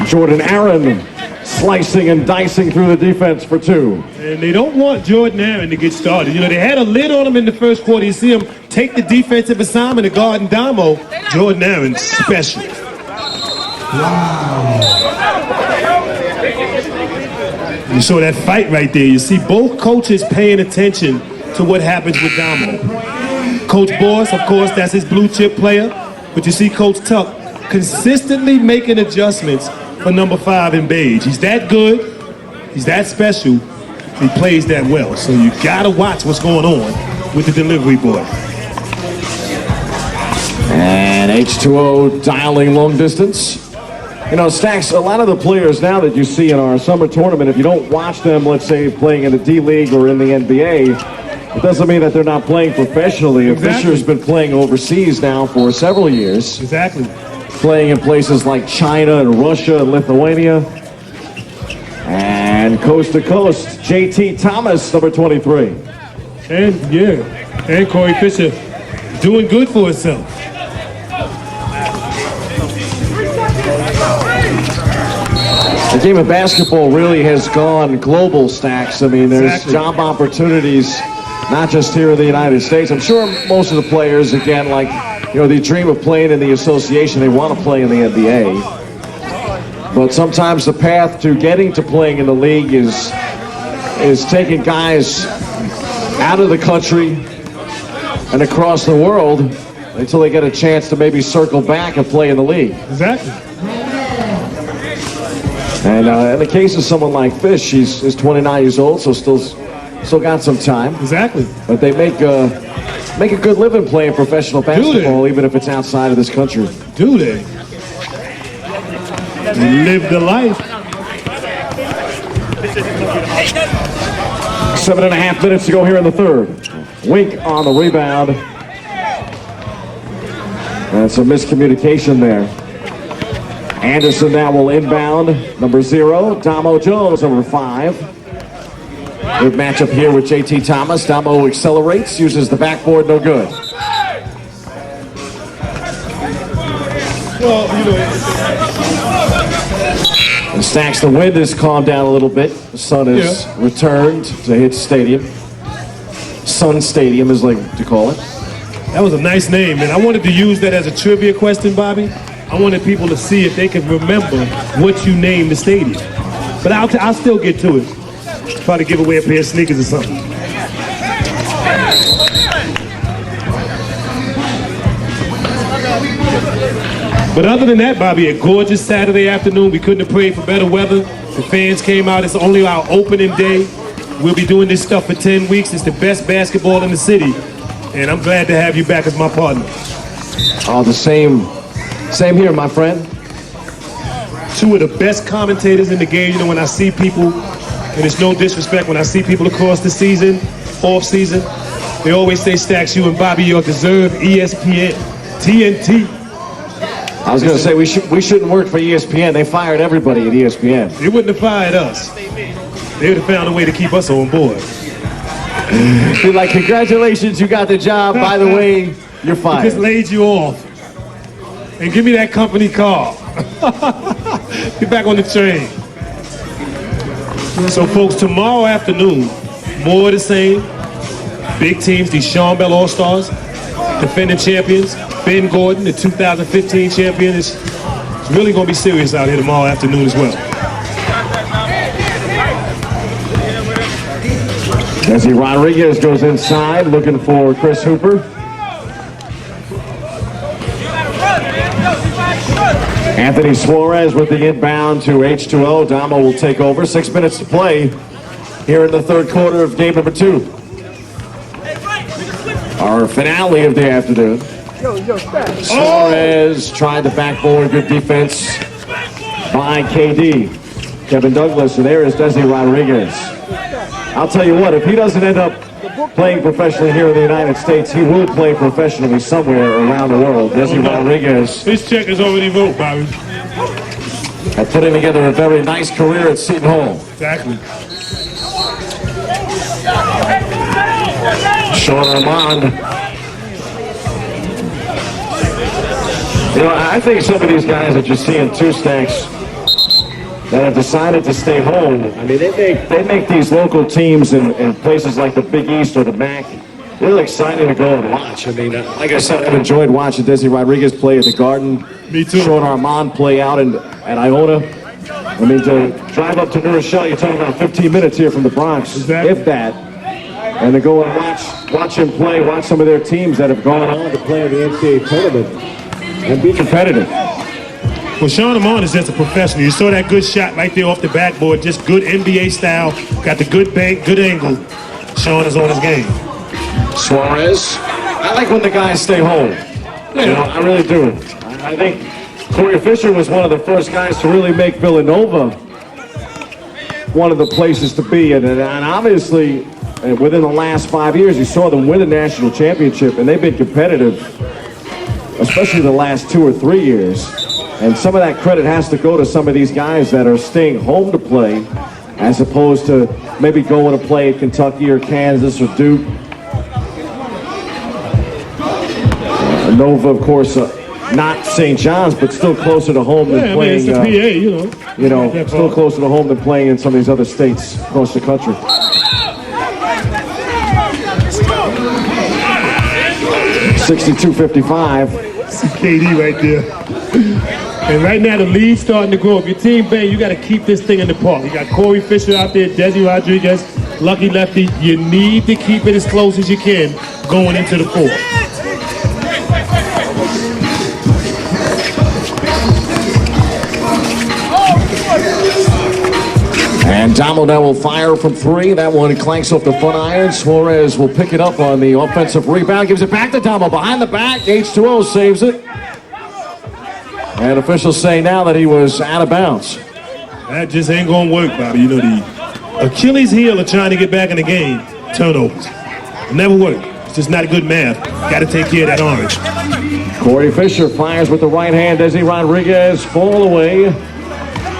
S2: Jordan Aaron slicing and dicing through the defense for 2.
S1: And they don't want Jordan Aaron to get started. You know, they had a lid on him in the first quarter. You see him take the defensive assignment of guarding Damo. Jordan Aaron, special. Wow. You saw that fight right there. You see both coaches paying attention to what happens with Damo. Coach Boss, of course, that's his blue chip player. But you see Coach Tuck consistently making adjustments for number 5 in Beige. He's that good. He's that special. He plays that well. So you got to watch what's going on with the delivery boy.
S2: And H2O dialing long distance. You know, Stacks, a lot of the players now that you see in our summer tournament, if you don't watch them, let's say, playing in the D-League or in the NBA, it doesn't mean that they're not playing professionally.
S1: Exactly.
S2: Fisher's been playing overseas now for several years.
S1: Exactly.
S2: Playing in places like China and Russia and Lithuania. And coast to coast, JT Thomas, number 23.
S1: And Corey Fisher doing good for himself.
S2: The game of basketball really has gone global, Stacks. I mean, there's
S1: Exactly.
S2: job opportunities, not just here in the United States. I'm sure most of the players, again, like, you know, they dream of playing in the association. They want to play in the NBA. But sometimes the path to getting to playing in the league is taking guys out of the country and across the world until they get a chance to maybe circle back and play in the league.
S1: Exactly.
S2: And in the case of someone like Fish, he's 29 years old, so still got some time.
S1: Exactly.
S2: But they make a good living playing professional basketball, even if it's outside of this country.
S1: Do they? Live the life.
S2: 7.5 minutes to go here in the third. Wink on the rebound. And some miscommunication there. Anderson now will inbound. Number 0, Damo Jones, number 5. Good matchup here with JT Thomas. Damo accelerates, uses the backboard, no good.
S1: Well, you know,
S2: And Stacks, the wind has calmed down a little bit. The sun has returned to his stadium. Sun Stadium is like to call it.
S1: that was a nice name, and I wanted to use that as a trivia question, Bobby. I wanted people to see if they could remember what you named the stadium. But I'll still get to it. Probably give away a pair of sneakers or something. But other than that, Bobby, a gorgeous Saturday afternoon. We couldn't have prayed for better weather. The fans came out. It's only our opening day. We'll be doing this stuff for 10 weeks. It's the best basketball in the city. And I'm glad to have you back as my partner.
S2: Oh, the same here, my friend.
S1: Two of the best commentators in the game. You know, when I see people, and it's no disrespect, when I see people across the season, off season, they always say, Stacks, you and Bobby York deserve ESPN, TNT.
S2: I was going to say we shouldn't work for ESPN. They fired everybody at ESPN.
S1: They wouldn't have fired us. They would have found a way to keep us on board.
S2: Be like, congratulations, you got the job. By the way, you're fired.
S1: Just laid you off. And give me that company car. Get back on the train. So, folks, tomorrow afternoon, more of the same. Big teams, these Sean Bell All-Stars, defending champions, Ben Gordon, the 2015 champion. It's really going to be serious out here tomorrow afternoon as well.
S2: Jesse Rodriguez goes inside, looking for Chris Hooper. Anthony Suarez with the inbound to H2O. Damo will take over. 6 minutes to play here in the third quarter of game number 2. Our finale of the afternoon. Suarez tried the backboard. Good defense by KD. Kevin Douglas, and there is Desi Rodriguez. I'll tell you what, if he doesn't end up playing professionally here in the United States, he will play professionally somewhere around the world. Desi Rodriguez
S1: His check is already wrote, Bobby.
S2: at putting together a very nice career at Seton Hall.
S1: Exactly.
S2: Sean Armand. You know, I think some of these guys that you're seeing, two Stacks, that have decided to stay home, I mean, they make these local teams in places like the Big East or the MAC really exciting to go and watch. I mean, like I said, I've enjoyed watching Desi Rodriguez play at the Garden.
S1: Me too.
S2: Sean Armand play out at Iona. I mean, to drive up to New Rochelle, you're talking about 15 minutes here from the Bronx,
S1: Exactly.
S2: if that. And to go and watch him play, watch some of their teams that have gone on to play in the NCAA tournament and be competitive.
S1: Well, Sean Armand is just a professional. You saw that good shot right there off the backboard. Just good NBA style. Got the good bank, good angle. Sean is on his game.
S2: Suarez, I like when the guys stay home. You know, I really do. I think Corey Fisher was one of the first guys to really make Villanova one of the places to be. And obviously, within the last 5 years, you saw them win a national championship, and they've been competitive, especially the last 2 or 3 years. And some of that credit has to go to some of these guys that are staying home to play, as opposed to maybe going to play at Kentucky or Kansas or Duke. Nova, of course, not St. John's, but still closer to home than playing.
S1: I mean, it's the PA,
S2: you know, still closer to home than playing in some of these other states across the country. 62-55.
S1: KD right there. And right now the lead's starting to grow. If your team bang, you got to keep this thing in the park. You got Corey Fisher out there, Desi Rodriguez, Lucky Lefty. You need to keep it as close as you can going into the fourth.
S2: And Damo now will fire from 3. That one clanks off the front iron. Suarez will pick it up on the offensive rebound. Gives it back to Damo behind the back. H2O saves it. And officials say now that he was out of bounds.
S1: That just ain't going to work, Bobby. You know, the Achilles heel of trying to get back in the game, turnovers. It'll never work. It's just not good math. Got to take care of that orange.
S2: Corey Fisher fires with the right hand. Desi Rodriguez fall away.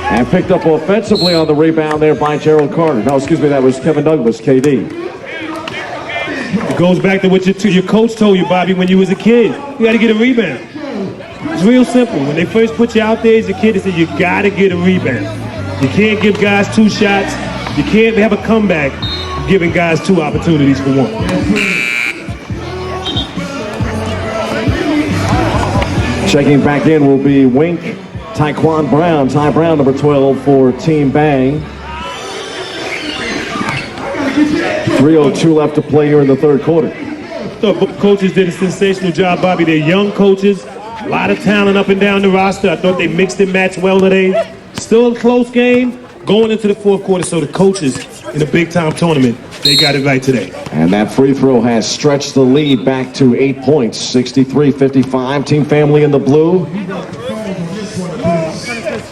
S2: And picked up offensively on the rebound there by Gerald Carter. No, excuse me, that was Kevin Douglas, KD.
S1: It goes back to what your coach told you, Bobby, when you was a kid. You got to get a rebound. It's real simple. When they first put you out there as a kid, they said you got to get a rebound. You can't give guys 2 shots. You can't have a comeback giving guys 2 opportunities for 1.
S2: Checking back in will be Wink, Tyquan Brown. Ty Brown, number 12 for Team Bang. 3:02 left to play here in the third quarter.
S1: I thought both coaches did a sensational job, Bobby. They're young coaches, a lot of talent up and down the roster. I thought they mixed and matched well today. Still a close game going into the fourth quarter, so the coaches in a big-time tournament, they got it right today.
S2: And that free throw has stretched the lead back to 8 points, 63-55. Team Family in the blue.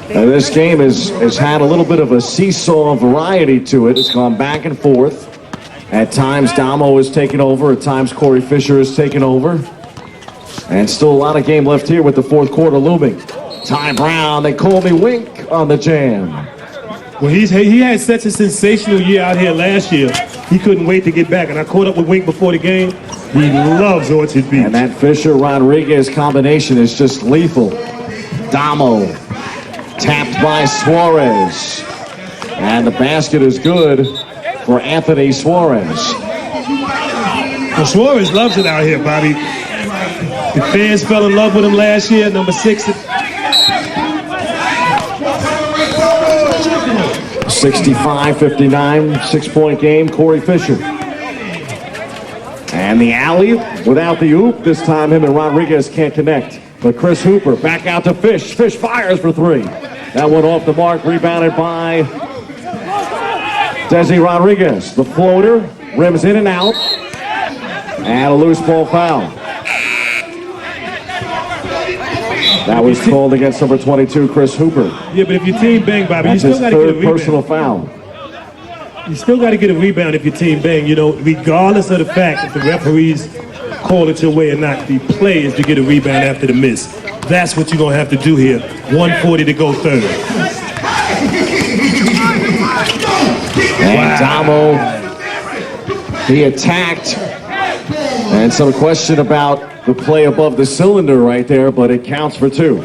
S2: This game has had a little bit of a seesaw variety to it. It's gone back and forth. At times, Damo has taken over. At times, Corey Fisher has taken over. And still a lot of game left here with the fourth quarter looming. Ty Brown, they call me Wink on the jam.
S1: Well, he had such a sensational year out here last year. He couldn't wait to get back. And I caught up with Wink before the game. He loves Orchard Beach.
S2: And that Fisher-Rodriguez combination is just lethal. Damo tapped by Suarez. And the basket is good for Anthony Suarez.
S1: Well, Suarez loves it out here, Bobby. The fans fell in love with him last year, number 6.
S2: 65-59, 6-point game, Corey Fisher. And the alley without the oop. This time him and Rodriguez can't connect. But Chris Hooper back out to Fish. Fish fires for 3. That one off the mark, rebounded by Desi Rodriguez. The floater, rims in and out. And a loose ball foul. That was called against number 22, Chris Hooper.
S1: Yeah, but if your team bang, Bobby,
S2: that's
S1: you still got to get a rebound.
S2: Personal foul.
S1: You still got to get a rebound if your team bang, you know, regardless of the fact if the referees call it your way or not. The play is to get a rebound after the miss. That's what you're going to have to do here. 1:40 to go third.
S2: And Damo, he attacked. And some question about the play above the cylinder right there, but it counts for 2.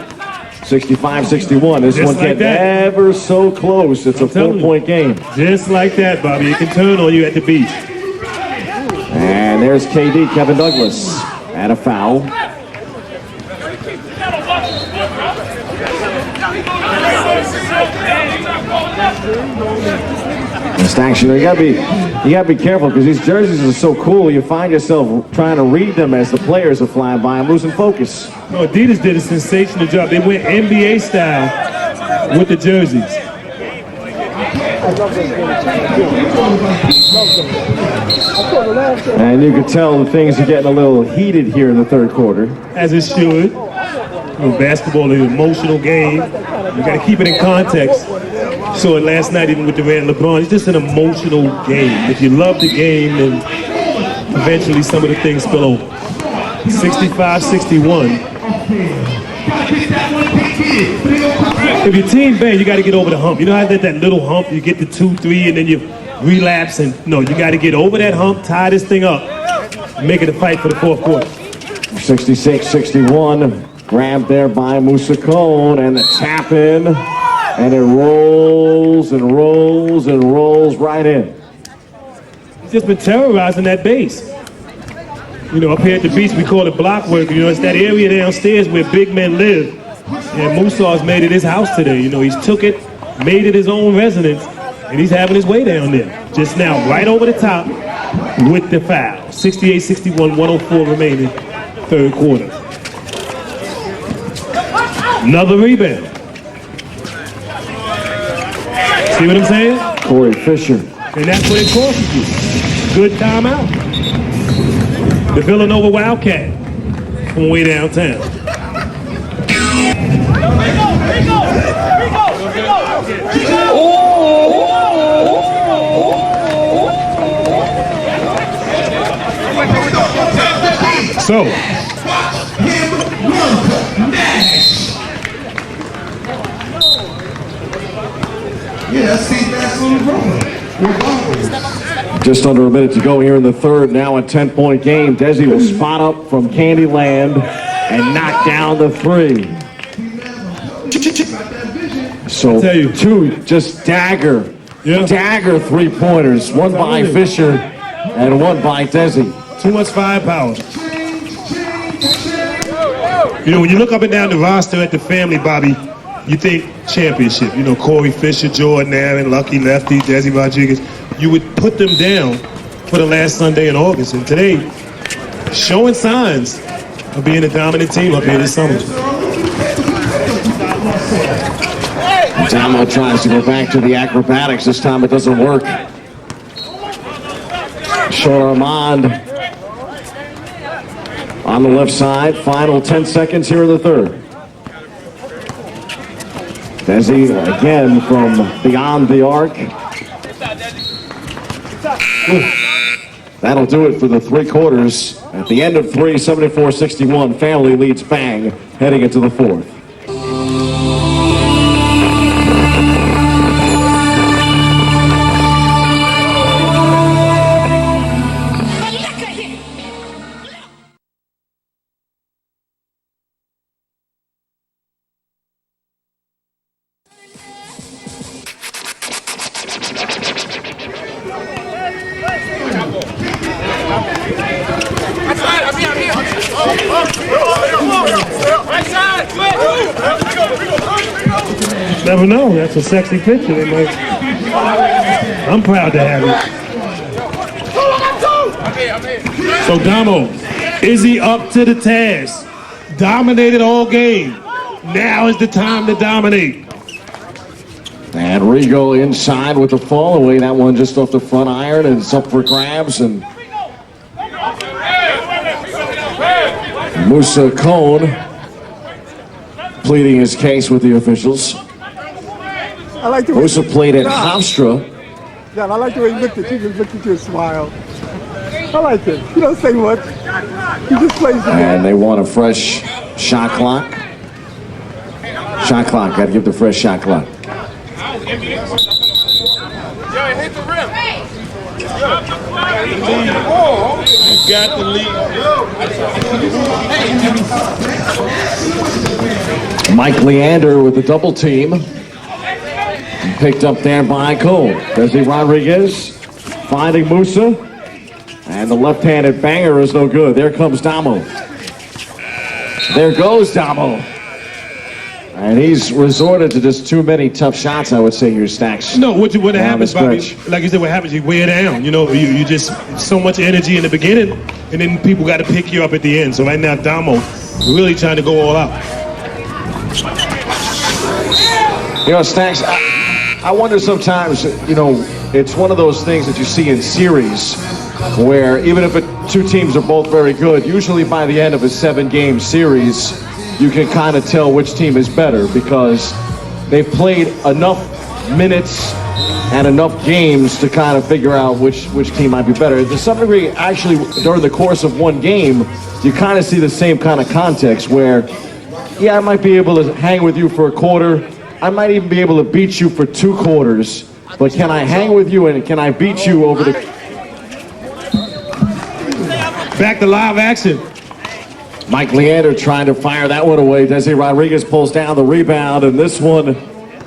S2: 65-61. This
S1: Just
S2: one
S1: like
S2: gets
S1: that.
S2: ever so close. It's a 4-point game.
S1: Just like that, Bobby. It can turn on you at the beach.
S2: And there's KD, Kevin Douglas, and a foul. Just action. You gotta be careful because these jerseys are so cool. You find yourself trying to read them as the players are flying by. I'm losing focus.
S1: No, Adidas did a sensational job. They went NBA style with the jerseys.
S2: And you can tell that things are getting a little heated here in the third quarter.
S1: As it should. Basketball is an emotional game. You got to keep it in context. So last night, even with Durant and LeBron, it's just an emotional game. If you love the game, then eventually some of the things spill over. 65-61. If your team bad, you got to get over the hump. You know how that little hump, you get the 2-3, and then you relapse, and no, you got to get over that hump, tie this thing up, make it a fight for the fourth quarter.
S2: 66-61, grabbed there by Musa Cone, and the tap in, and it rolls and rolls and rolls right in.
S1: He's just been terrorizing that base. You know, up here at the beach, we call it block work. You know, it's that area downstairs where big men live. And Musa's made it his house today. You know, he's took it, made it his own residence, and he's having his way down there. Just now, right over the top with the foul. 68-61, 104 remaining, third quarter. Another rebound. See what I'm saying?
S2: Corey Fisher.
S1: And that's what it costs you. Good timeout. The Villanova Wildcat from way downtown. So,
S2: just under a minute to go here in the third. Now a 10-point game. Desi will spot up from Candyland and knock down the three. So two just dagger three-pointers. One by Fisher and one by Desi.
S1: Too much firepower. You know, when you look up and down the roster at the family, Bobby, you think championship. You know, Corey Fisher, Jordan Allen, Lucky Lefty, Desi Rodriguez. You would put them down for the last Sunday in August. And today, showing signs of being a dominant team up here this summer.
S2: Damo tries to go back to the acrobatics. This time it doesn't work. Sean Armand on the left side. Final 10 seconds here in the third. Desi again from beyond the arc. That'll do it for the three quarters. At the end of three, 74-61, family leads bang heading into the fourth.
S1: Never know. That's a sexy picture. They might. I'm proud to have it. So Damo, is he up to the task? Dominated all game. Now is the time to dominate.
S2: And Rigo inside with the fall away. That one just off the front iron, and it's up for grabs. And Musa Cone pleading his case with the officials.
S5: I like the way
S2: Musa played at Hofstra.
S5: Yeah, I like the way he looked at you. Just looked at you and smiled. I like it. He don't say much. He just plays the game.
S2: And they want a fresh shot clock. Shot clock. Got to give the fresh shot clock.
S1: Got the lead.
S2: Mike Leander with the double team. Picked up there by Cole. Desi Rodriguez finding Musa. And the left-handed banger is no good. There comes Damo. There goes Damo. And he's resorted to just too many tough shots, I would say, here, Stacks.
S1: No, what happens, Bobby, like you said, what happens, you wear down. You know, you just, so much energy in the beginning, and then people got to pick you up at the end. So right now, Damo really trying to go all out.
S2: You know, Stacks, I wonder sometimes, you know, it's one of those things that you see in series where even if two teams are both very good, usually by the end of a 7-game series, you can kind of tell which team is better because they've played enough minutes and enough games to kind of figure out which team might be better. To some degree, actually, during the course of one game, you kind of see the same kind of context where, yeah, I might be able to hang with you for a quarter. I might even be able to beat you for 2 quarters. But can I hang with you and can I beat you over the...
S1: Back to live action.
S2: Mike Leander trying to fire that one away. Desi Rodriguez pulls down the rebound, and this one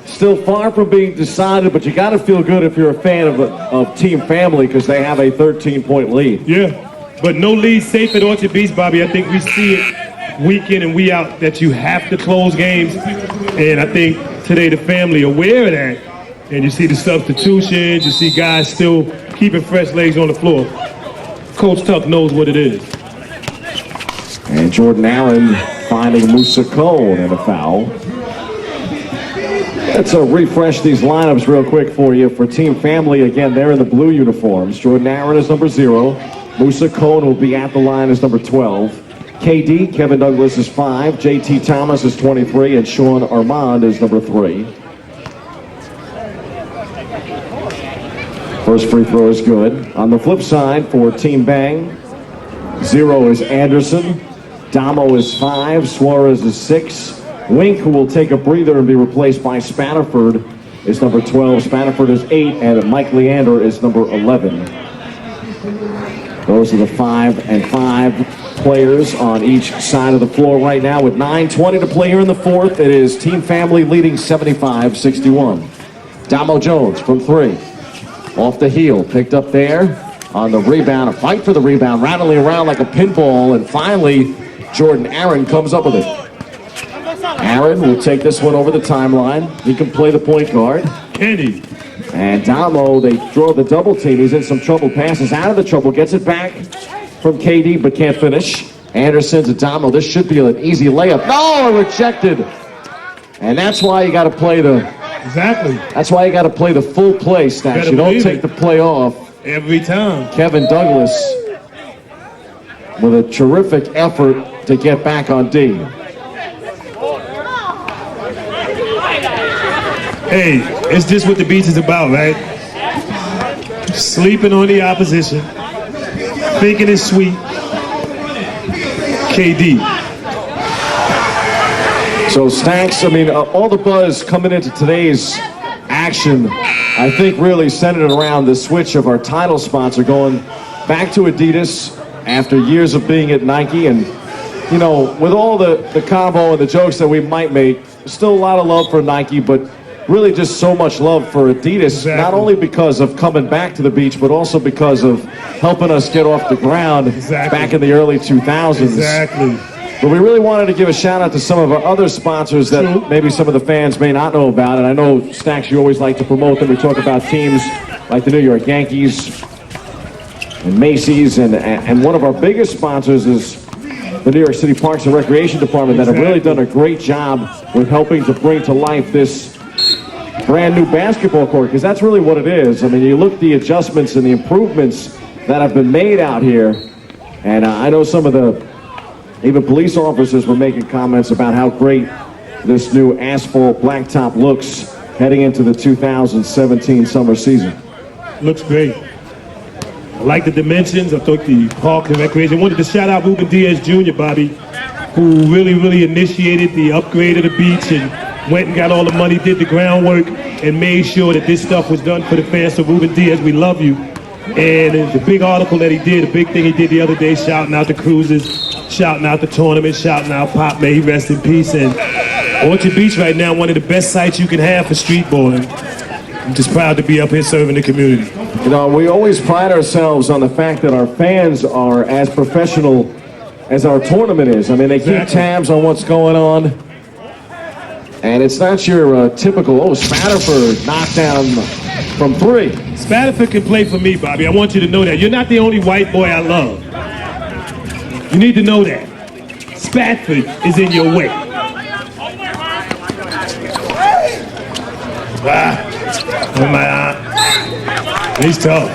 S2: still far from being decided, but you got to feel good if you're a fan of Team Family because they have a 13-point lead.
S1: Yeah, but no lead safe at Orchard Beach, Bobby. I think we see it week in and week out that you have to close games, and I think today the Family aware of that, and you see the substitutions, you see guys still keeping fresh legs on the floor. Coach Tuck knows what it is.
S2: And Jordan Aaron finding Musa Cone and a foul. Let's refresh these lineups real quick for you. For Team Family, again, they're in the blue uniforms. Jordan Aaron is number 0. Musa Cone will be at the line as number 12. KD, Kevin Douglas is 5. JT Thomas is 23. And Sean Armand is number 3. First free throw is good. On the flip side, for Team Bang, 0 is Anderson. Damo is 5. Suarez is 6. Wink, who will take a breather and be replaced by Spatterford, is number 12. Spatterford is 8, and Mike Leander is number 11. Those are the 5 and 5 players on each side of the floor right now with 9:20 to play here in the fourth. It is Team Family leading 75-61. Damo Jones from 3. Off the heel, picked up there on the rebound. A fight for the rebound, rattling around like a pinball, and finally Jordan Aaron comes up with it. Aaron will take this one over the timeline. He can play the point guard.
S1: Kenny.
S2: And Damo, they draw the double team. He's in some trouble. Passes out of the trouble. Gets it back from KD, but can't finish. Anderson to Damo. This should be an easy layup. No, rejected. And that's why you got to play the...
S1: Exactly.
S2: That's why you got to play the full play, Stash. You don't take the play off.
S1: Every time.
S2: Kevin Douglas with a terrific effort to get back on D.
S1: Hey, it's just what the beach is about, right? Sleeping on the opposition, thinking it's sweet. KD.
S2: So Stacks, I mean, all the buzz coming into today's action, I think really centered around the switch of our title sponsor going back to Adidas after years of being at Nike. And, you know, with all the combo and the jokes that we might make, still a lot of love for Nike, but really just so much love for Adidas, exactly. Not only because of coming back to the beach, but also because of helping us get off the ground back in the early 2000s.
S1: Exactly.
S2: But we really wanted to give a shout out to some of our other sponsors that maybe some of the fans may not know about. And I know, Stacks, you always like to promote them. We talk about teams like the New York Yankees and Macy's. And one of our biggest sponsors is the New York City Parks and Recreation Department that have really done a great job with helping to bring to life this brand new basketball court, because that's really what it is. I mean, you look at the adjustments and the improvements that have been made out here, and I know some of the even police officers were making comments about how great this new asphalt blacktop looks heading into the 2017 summer season.
S1: Looks great. I like the dimensions. I thought the park and recreation. I wanted to shout out Ruben Diaz Jr., Bobby, who really initiated the upgrade of the beach and went and got all the money, did the groundwork, and made sure that this stuff was done for the fans. So Ruben Diaz, we love you. And the big article that he did, the big thing he did the other day, shouting out the cruises, shouting out the tournament, shouting out Pop, may he rest in peace. And Orchard Beach right now, one of the best sites you can have for street bowling. I'm just proud to be up here serving the community.
S2: You know, we always pride ourselves on the fact that our fans are as professional as our tournament is. I mean, they keep tabs on what's going on. And it's not your typical, Spatterford knockdown from 3.
S1: Spatterford can play for me, Bobby. I want you to know that. You're not the only white boy I love. You need to know that. Spatford is in your way. Wow. Oh my, he's tough.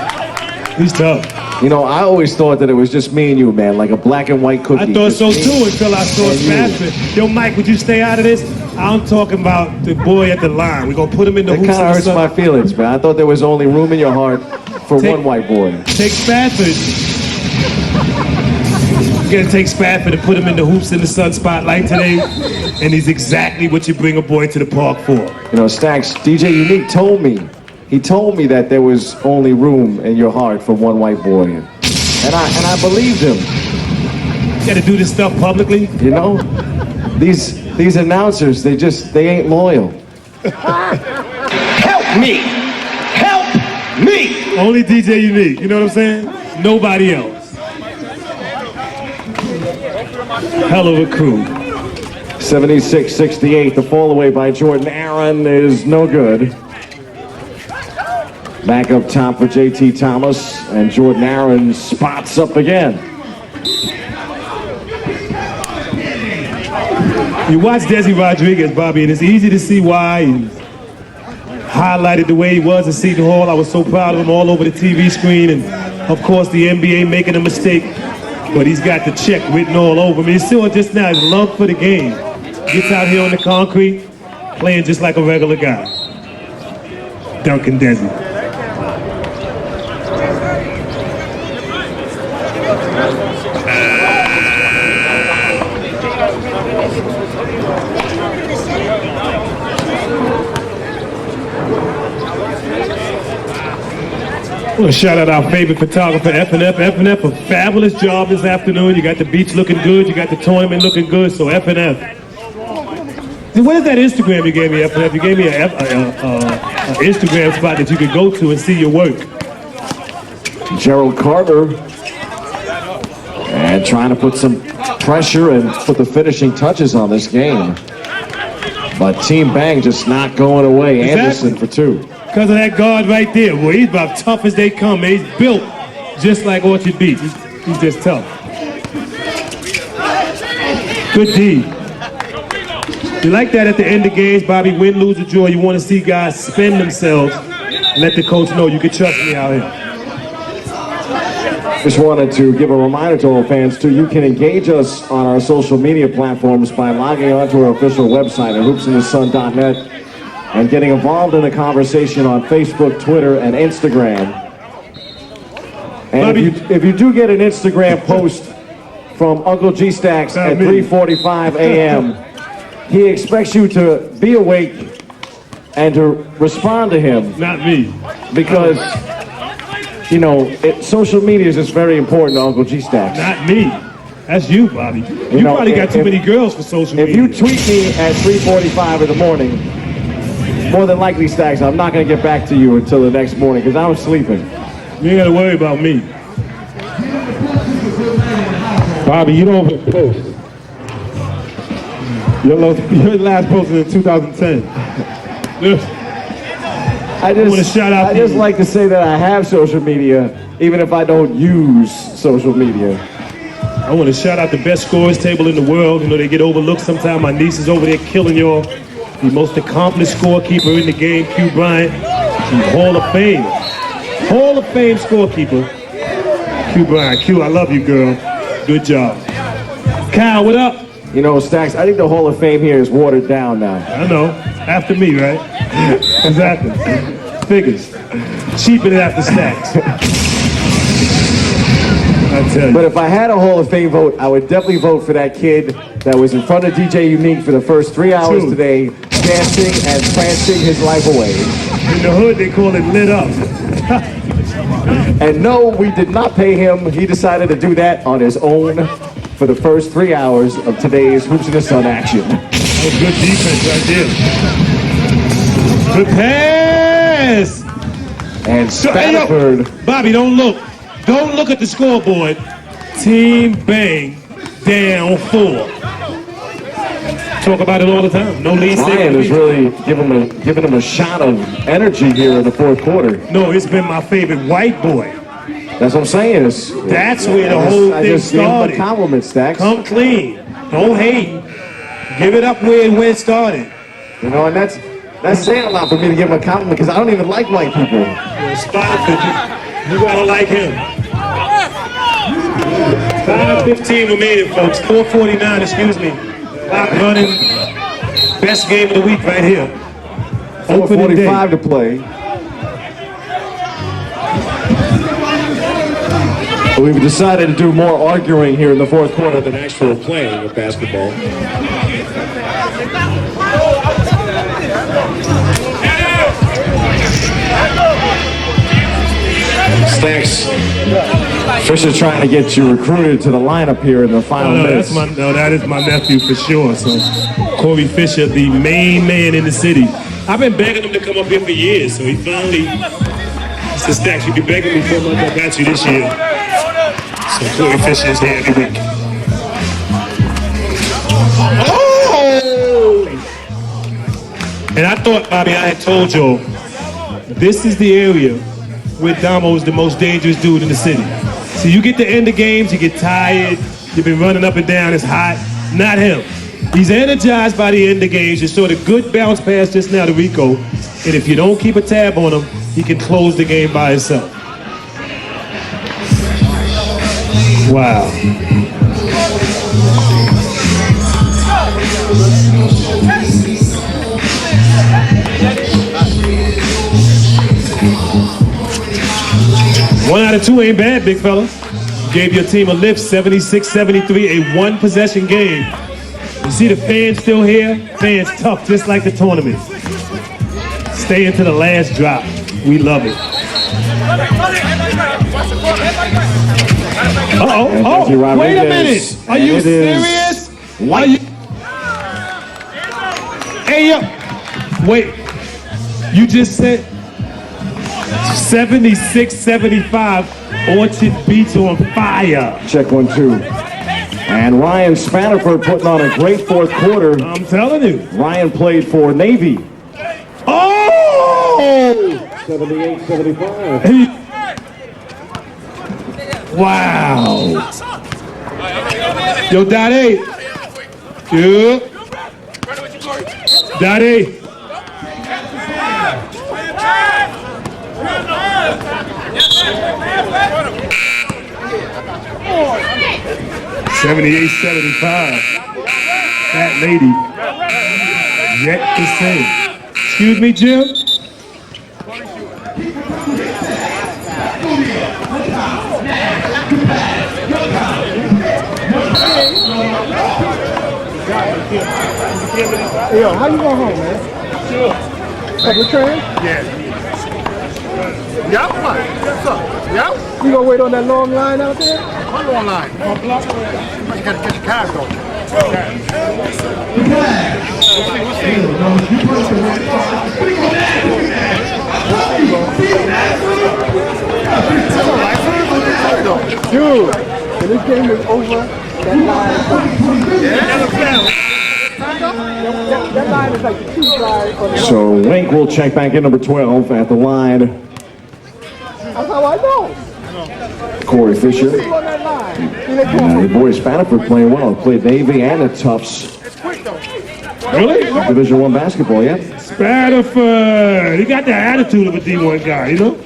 S1: He's tough.
S2: You know, I always thought that it was just me and you, man, like a black and white cookie.
S1: I thought
S2: Just
S1: so
S2: me
S1: too until I saw
S2: and you.
S1: Spafford. Yo, Mike, would you stay out of this? I'm talking about the boy at the line. We're going to put him in the
S2: It
S1: hoops.
S2: kind of hurts my feelings, man. I thought there was only room in your heart for one white boy.
S1: Take Spafford. You got to take Spafford and put him in the hoops in the sun spotlight today. And he's exactly what you bring a boy to the park for.
S2: You know, Stacks, DJ Unique told me. He told me that there was only room in your heart for one white boy. And I believed him.
S1: You got to do this stuff publicly.
S2: You know? These announcers, they ain't loyal.
S3: Help me! Help me!
S1: Only DJ Unique, you know what I'm saying? Nobody else. Hell of a crew.
S2: 76-68, the fall away by Jordan Aaron is no good. Back up top for JT Thomas, and Jordan Aaron spots up again.
S1: You watch Desi Rodriguez, Bobby, and it's easy to see why he's highlighted the way he was at Seton Hall. I was so proud of him all over the TV screen, and of course the NBA making a mistake, but he's got the check written all over him. He's still just now his love for the game. Gets out here on the concrete, playing just like a regular guy. Duncan Desi. I want to shout out our favorite photographer, F&F. F&F, a fabulous job this afternoon. You got the beach looking good. You got the tournament looking good. So F&F. What is that Instagram you gave me, F&F? You gave me an Instagram spot that you could go to and see your work.
S2: Gerald Carter. And trying to put some pressure and put the finishing touches on this game. But Team Bang just not going away.
S1: Exactly.
S2: Anderson for two.
S1: Because of that guard right there. Boy, he's about tough as they come, man. He's built just like Orchard Beach. He's just tough. Good D. You like that at the end of games, Bobby? Win, lose, or draw. You want to see guys spend themselves and let the coach know you can trust me out here.
S2: Just wanted to give a reminder to all fans, too. You can engage us on our social media platforms by logging onto our official website at hoopsinthesun.net and getting involved in the conversation on Facebook, Twitter, and Instagram. And if you do get an Instagram post from Uncle G Stacks at 3:45 a.m., he expects you to be awake and to respond to him.
S1: Not me.
S2: Because, you know, social media is just very important to Uncle G Stacks.
S1: Not me. That's you, Bobby. You probably got too many girls for social media.
S2: If you tweet me at 3:45 in the morning, more than likely, Stacks, I'm not going to get back to you until the next morning because I was sleeping.
S1: You ain't got to worry about me.
S4: Bobby, you don't post. Your last post was in 2010.
S2: I just like to say that I have social media, even if I don't use social media.
S1: I want to shout out the best scorers table in the world. You know, they get overlooked sometimes. My niece is over there killing y'all. The most accomplished scorekeeper in the game, Q Bryant. She's Hall of Fame. Hall of Fame scorekeeper. Q Bryant. Q, I love you, girl. Good job. Kyle, what up?
S2: You know, Stacks, I think the Hall of Fame here is watered down now.
S1: I know. After me, right? Exactly. Figures. Cheap it after Stacks. I tell you.
S2: But if I had a Hall of Fame vote, I would definitely vote for that kid that was in front of DJ Unique for the first 3 hours today, dancing and prancing his life away.
S1: In the hood, they call it lit up.
S2: And no, we did not pay him. He decided to do that on his own for the first 3 hours of today's Hoops in the Sun action.
S1: That was good defense right there. Good pass!
S2: And Spafford.
S1: Hey, Bobby, don't look. Don't look at the scoreboard. Team Bang down 4. Talk about it all the time. No lead.
S2: Ryan is really giving him a shot of energy here in the fourth quarter.
S1: No, it's been my favorite white boy.
S2: That's what I'm saying.
S1: That's where the whole thing started.
S2: Give him a compliment, Stacks.
S1: Come clean. Don't hate. Give it up where it started.
S2: You know, and that's saying a lot for me to give him a compliment because I don't even like white people.
S1: Spafford, you gotta like him. 5:15 remaining, folks. 4:49, excuse me. Clock running. Best game of the week right here. Opening day.
S2: 4:45 to play. We've decided to do more arguing here in the fourth quarter than actual playing of basketball. Stacks, Fisher trying to get you recruited to the lineup here in the final minutes.
S1: That is my nephew for sure. So Corey Fisher, the main man in the city. I've been begging him to come up here for years, so he finally said, Stacks, you've been begging me for a month. I got you this year. So Corey Fisher is here every week. Oh! And I thought, Bobby, I had told y'all, this is the area where Damo is the most dangerous dude in the city. So you get to end the games, you get tired, you've been running up and down, it's hot. Not him. He's energized by the end of the games. You saw the good bounce pass just now to Rico. And if you don't keep a tab on him, he can close the game by himself. Wow. One out of two ain't bad, big fella. Gave your team a lift, 76-73, a one-possession game. You see the fans still here? Fans tough, just like the tournament. Stay into the last drop. We love it. Uh-oh. Oh, wait a minute. Are you serious? Are you... Hey, yo. Wait. You just said 76-75. Orchard Beach on fire.
S2: Check 1-2. And Ryan Spaniford putting on a great fourth quarter.
S1: I'm telling you.
S2: Ryan played for Navy.
S1: Oh!
S2: 78-75.
S1: Wow. Yo, Daddy. Yeah. Daddy. $78-75. That lady yet to sing. Excuse me, Jim.
S5: Hey, yo, how you going home, man? Sure. Public train?
S3: Yeah. Yep, what? What's up? Yep.
S5: You gonna wait on that long line out there?
S3: What long line? You gotta get your car going.
S5: Dude, when this game is over, that line that line is like the two line on the
S2: So Wink will check back in number 12 at the line.
S5: That's how I know.
S2: Corey Fisher.
S5: On that line.
S2: Your boy Spaniford playing well. Played Navy and the Tufts.
S1: Really?
S2: Division I basketball, yeah.
S1: Spaniford. He got the attitude of a D1 guy, you know?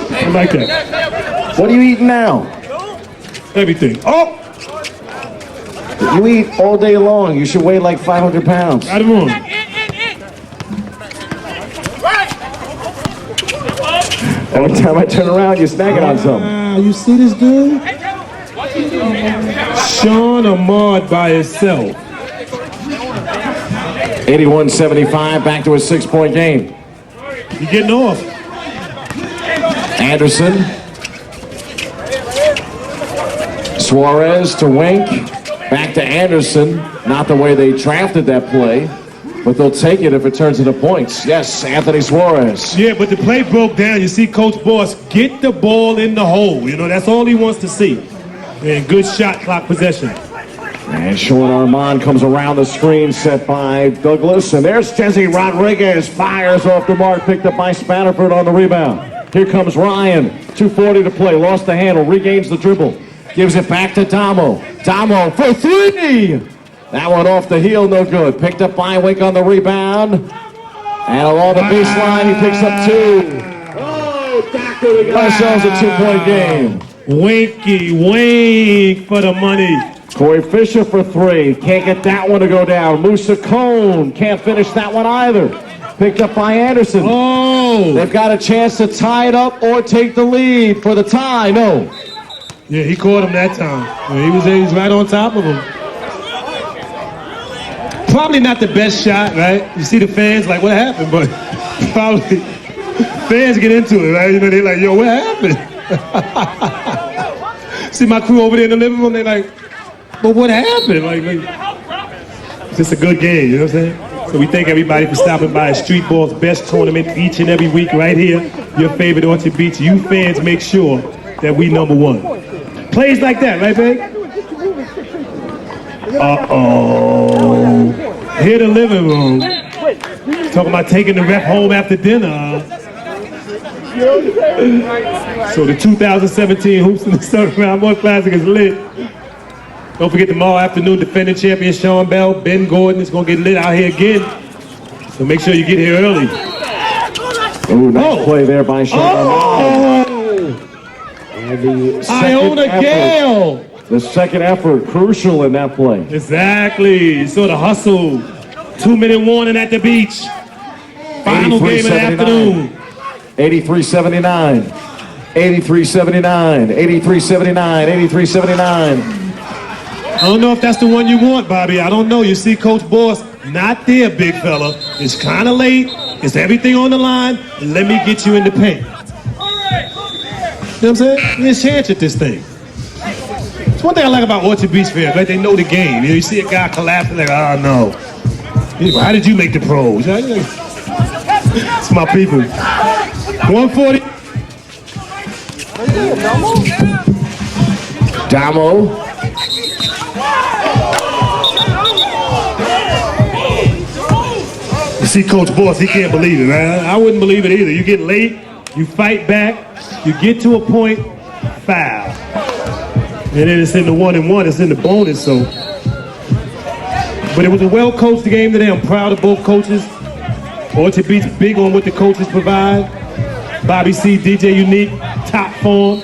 S1: I like that.
S2: What are you eating now?
S1: Everything. Oh!
S2: You eat all day long. You should weigh like 500 pounds.
S1: Out of room.
S2: Every time I turn around, you're snacking on something.
S1: You see this dude? Sean Ahmad by himself.
S2: 81-75, back to a 6-point game.
S1: You getting off?
S2: Anderson. Suarez to Wink. Back to Anderson. Not the way they drafted that play, but they'll take it if it turns into points. Yes, Anthony Suarez.
S1: Yeah, but the play broke down. You see Coach Boss get the ball in the hole. You know, that's all he wants to see. And good shot clock possession.
S2: And Sean Armand comes around the screen set by Douglas. And there's Jesse Rodriguez. Fires off the mark. Picked up by Spaniford on the rebound. Here comes Ryan. 2:40 to play. Lost the handle. Regains the dribble. Gives it back to Damo. Damo for three. That one off the heel. No good. Picked up by Wink on the rebound. And along the baseline, he picks up two. Oh, Doctor, we got ourselves a 2-point game.
S1: Winky, wink for the money.
S2: Corey Fisher for 3. Can't get that one to go down. Musa Cone can't finish that one either. Picked up by Anderson.
S1: Oh!
S2: They've got a chance to tie it up or take the lead for the tie. No.
S1: Yeah, he caught him that time. He was right on top of him. Probably not the best shot, right? You see the fans like, what happened? But probably fans get into it, right? You know, they're like, yo, what happened? See my crew over there in the living room, they're like, but what happened? Like, it's just a good game, you know what I'm saying? So we thank everybody for stopping by Street Ball's best tournament each and every week right here. Your favorite Orchard Beach. You fans make sure that we #1. Plays like that, right, babe? Uh-oh. Here the living room. Talking about taking the ref home after dinner. So the 2017 Hoops in the Sun Round 1 Classic is lit. Don't forget tomorrow afternoon, defending champion Sean Bell, Ben Gordon is going to get lit out here again. So make sure you get here early.
S2: Ooh, nice play there by Sean.
S1: Oh!
S2: And the
S1: Iona Gale!
S2: The second effort, crucial in that play.
S1: Exactly. So the hustle. 2-minute warning at the beach. Final game of the afternoon.
S2: 83-79. 83-79. 83-79. 83-79.
S1: I don't know if that's the one you want, Bobby. I don't know. You see Coach Boss not there, big fella. It's kind of late. It's everything on the line. Let me get you in the paint. You know what I'm saying? There's a chance at this thing. It's one thing I like about Orchard Beach fans, right? They know the game. You know, you see a guy collapsing like, oh no. How did you make the pros? It's my people. 140.
S2: Damo.
S1: You see Coach Boss, he can't believe it, man. I wouldn't believe it either. You get late, you fight back, you get to a point, foul. And then it's in the 1-and-1, it's in the bonus, so. But it was a well-coached game today. I'm proud of both coaches. Orchard Beach big on what the coaches provide. Bobby C, DJ Unique, top form.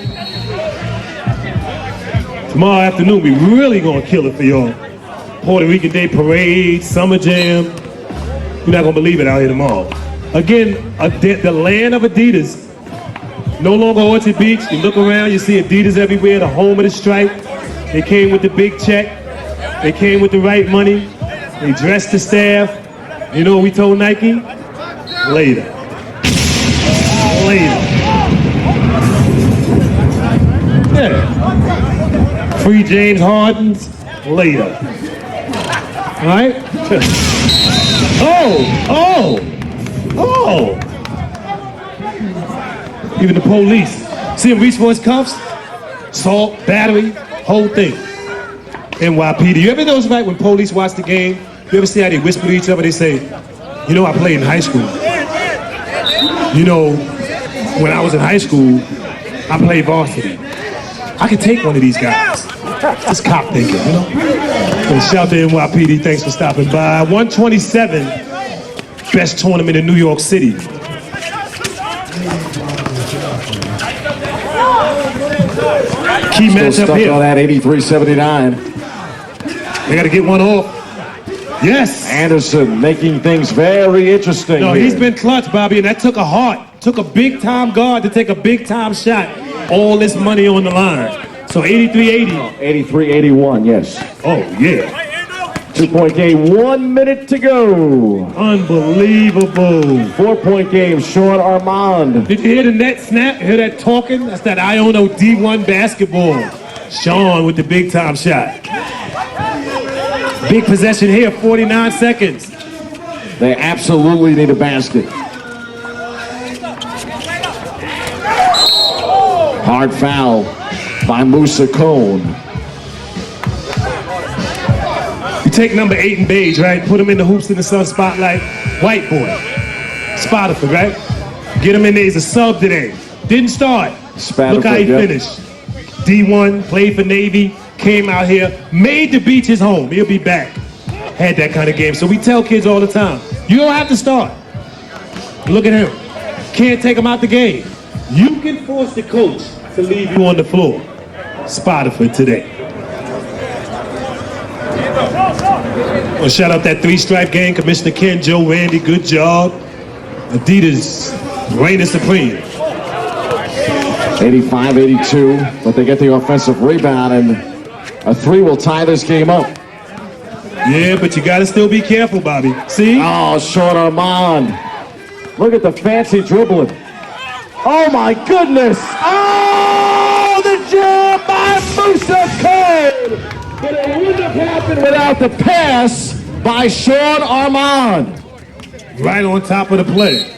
S1: Tomorrow afternoon, we really gonna kill it for y'all. Puerto Rican Day Parade, Summer Jam. You're not gonna believe it out here tomorrow. Again, the land of Adidas. No longer Orchard Beach. You look around, you see Adidas everywhere, the home of the stripe. They came with the big check. They came with the right money. They dressed the staff. You know what we told Nike? Later. Later. Yeah. Free James Hardens? Later. All right? Oh! Even the police. See him reach for his cuffs? Assault, battery, whole thing. NYPD. You ever notice, right, when police watch the game, you ever see how they whisper to each other? They say, you know, I played in high school. You know, when I was in high school, I played varsity. I could take one of these guys. Just cop thinking, you know? So shout to NYPD, thanks for stopping by. 127, best tournament in New York City. Key matchup here.
S2: On that 83-79.
S1: They got to get one off. Yes.
S2: Anderson making things very interesting.
S1: No,
S2: here.
S1: he's been clutch, Bobby, and that took a heart. Took a big-time guard to take a big-time shot. All this money on the line. So 83-80.
S2: 83-81, yes.
S1: Oh, yeah.
S2: 2-point game, 1 minute to go.
S1: Unbelievable.
S2: 4-point game, Sean Armand.
S1: Did you hear the net snap? Hear that talking? That's that Iona D1 basketball. Sean with the big-time shot. Big possession here, 49 seconds.
S2: They absolutely need a basket. Hard foul by Musa Cone.
S1: You take number 8 in beige, right? Put him in the Hoops in the Sun spotlight. White boy. Spotify, right? Get him in there. He's a sub today. Didn't start. Look how he finished. D1, played for Navy, came out here, made the beach his home. He'll be back. Had that kind of game. So we tell kids all the time, you don't have to start. Look at him. Can't take him out the game. You can force the coach to leave you on the floor. spotter for today. Well, shout out that three-stripe gang, Commissioner Ken, Joe, Randy, good job. Adidas, reigning supreme.
S2: 85-82, but they get the offensive rebound, and a three will tie this game up.
S1: Yeah, but you gotta still be careful, Bobby. See?
S2: Oh, Sean Armand. Look at the fancy dribbling. Oh my goodness! Oh, the jam by Musa Kane! But it wouldn't have happened without the pass by Sean Armand.
S1: Right on top of the play.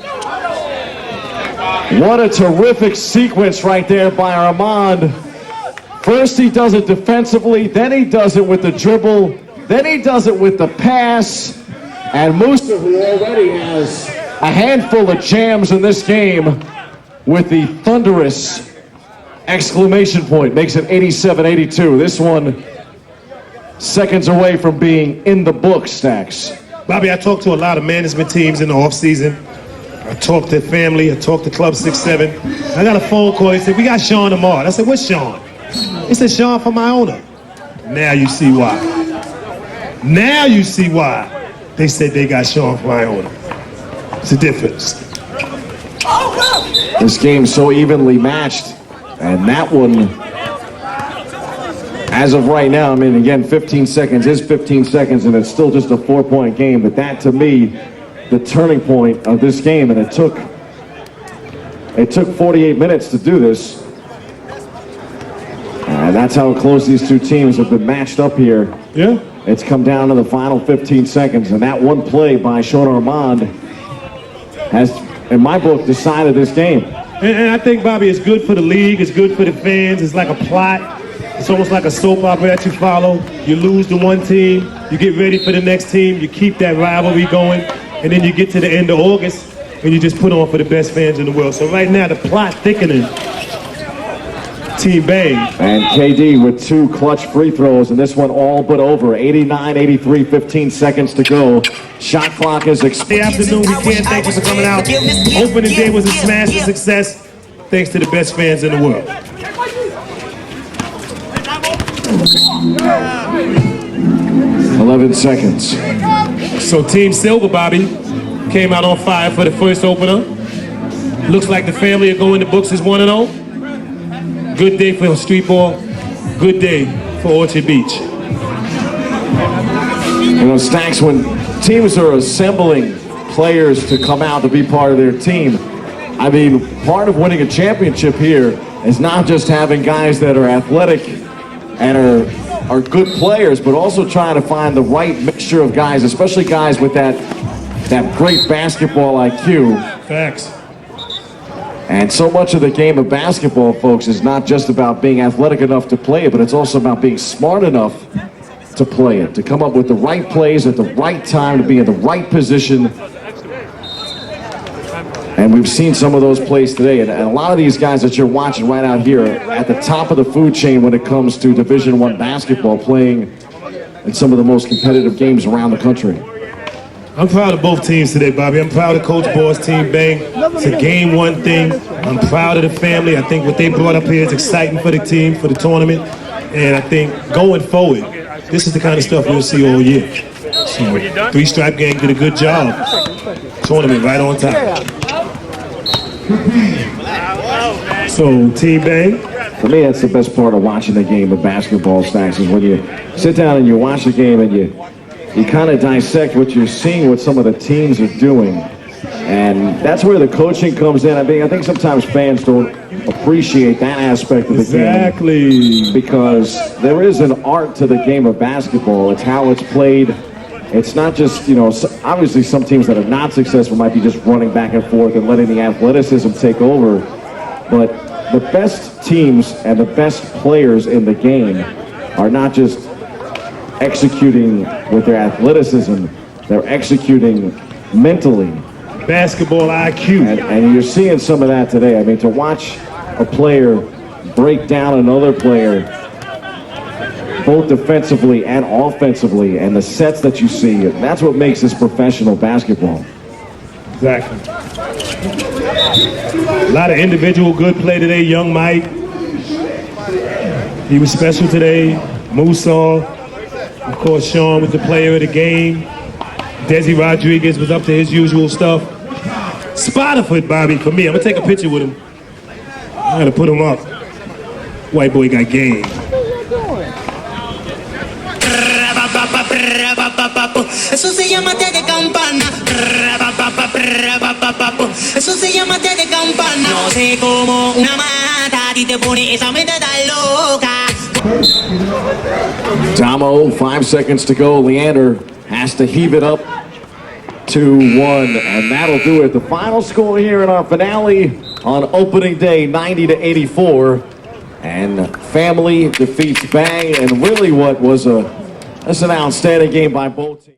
S2: What a terrific sequence right there by Armand. First he does it defensively, then he does it with the dribble, then he does it with the pass. And Musa, who already has a handful of jams in this game, with the thunderous exclamation point, makes it 87-82. This one seconds away from being in the book, Stacks.
S1: Bobby, I talked to a lot of management teams in the offseason. I talked to family, I talked to Club 6-7. I got a phone call, they said, we got Sean tomorrow. I said, what's Sean? He said, Sean from Iona. Now you see why. Now you see why they said they got Sean from Iona. It's a difference.
S2: This game's so evenly matched, and that one, as of right now, I mean, again, 15 seconds is 15 seconds, and it's still just a 4-point game, but that, to me, the turning point of this game, and it took 48 minutes to do this. And that's how close these two teams have been matched up here.
S1: Yeah.
S2: It's come down to the final 15 seconds, and that one play by Sean Armand has, in my book, decided this game.
S1: And I think, Bobby, it's good for the league, it's good for the fans, it's like a plot. It's almost like a soap opera that you follow. You lose to one team, you get ready for the next team, you keep that rivalry going, and then you get to the end of August, and you just put on for the best fans in the world. So right now, the plot thickening. Team Bang.
S2: And KD with two clutch free throws, and this one all but over. 89-83, 15 seconds to go. Shot clock is
S1: The afternoon, we can't thank you for coming out. Opening day was a smash and success, thanks to the best fans in the world.
S2: $11 seconds.
S1: So Team Silver, Bobby, came out on fire for the first opener. Looks like the family are going to books as 1-0. Good day for street ball. Good day for Orchard Beach.
S2: You know, Stacks, when teams are assembling players to come out to be part of their team, I mean, part of winning a championship here is not just having guys that are athletic and are good players, but also trying to find the right mixture of guys, especially guys with that great basketball IQ.
S1: Facts.
S2: And so much of the game of basketball, folks, is not just about being athletic enough to play it, but it's also about being smart enough to play it, to come up with the right plays at the right time, to be in the right position. And we've seen some of those plays today. And a lot of these guys that you're watching right out here are at the top of the food chain when it comes to Division I basketball, playing in some of the most competitive games around the country.
S1: I'm proud of both teams today, Bobby. I'm proud of Coach Boss, Team Bang. It's a game one thing. I'm proud of the family. I think what they brought up here is exciting for the team, for the tournament. And I think going forward, this is the kind of stuff we'll see all year. So, three-stripe gang did a good job. Tournament right on time. So, Team Bang.
S2: For me, that's the best part of watching the game of basketball, Stacks, is when you sit down and you watch the game and you kind of dissect what you're seeing, what some of the teams are doing. And that's where the coaching comes in. I think sometimes fans don't appreciate that aspect of the game.
S1: Exactly.
S2: Because there is an art to the game of basketball. It's how it's played. It's not just, obviously some teams that are not successful might be just running back and forth and letting the athleticism take over. But the best teams and the best players in the game are not just executing with their athleticism, they're executing mentally.
S1: Basketball IQ.
S2: And you're seeing some of that today. I mean, to watch a player break down another player, both defensively and offensively, and the sets that you see, that's what makes this professional basketball.
S1: Exactly. A lot of individual good play today. Young Mike, He was special today. Musa, of course, Sean was the player of the game. Desi Rodriguez was up to his usual stuff. Spiderfoot Bobby for me. I'm gonna take a picture with him. I'm gonna put him up. White boy got game.
S6: Eso se llama té de campana. Eso se llama té de campana. No sé cómo una mata a ti te pone esa mente tan loca.
S2: Damo, 5 seconds to go. Leander has to heave it up 2-1, and that'll do it. The final score here in our finale on opening day, 90-84. And Family defeats Bang, and really what was that's an outstanding game by both teams.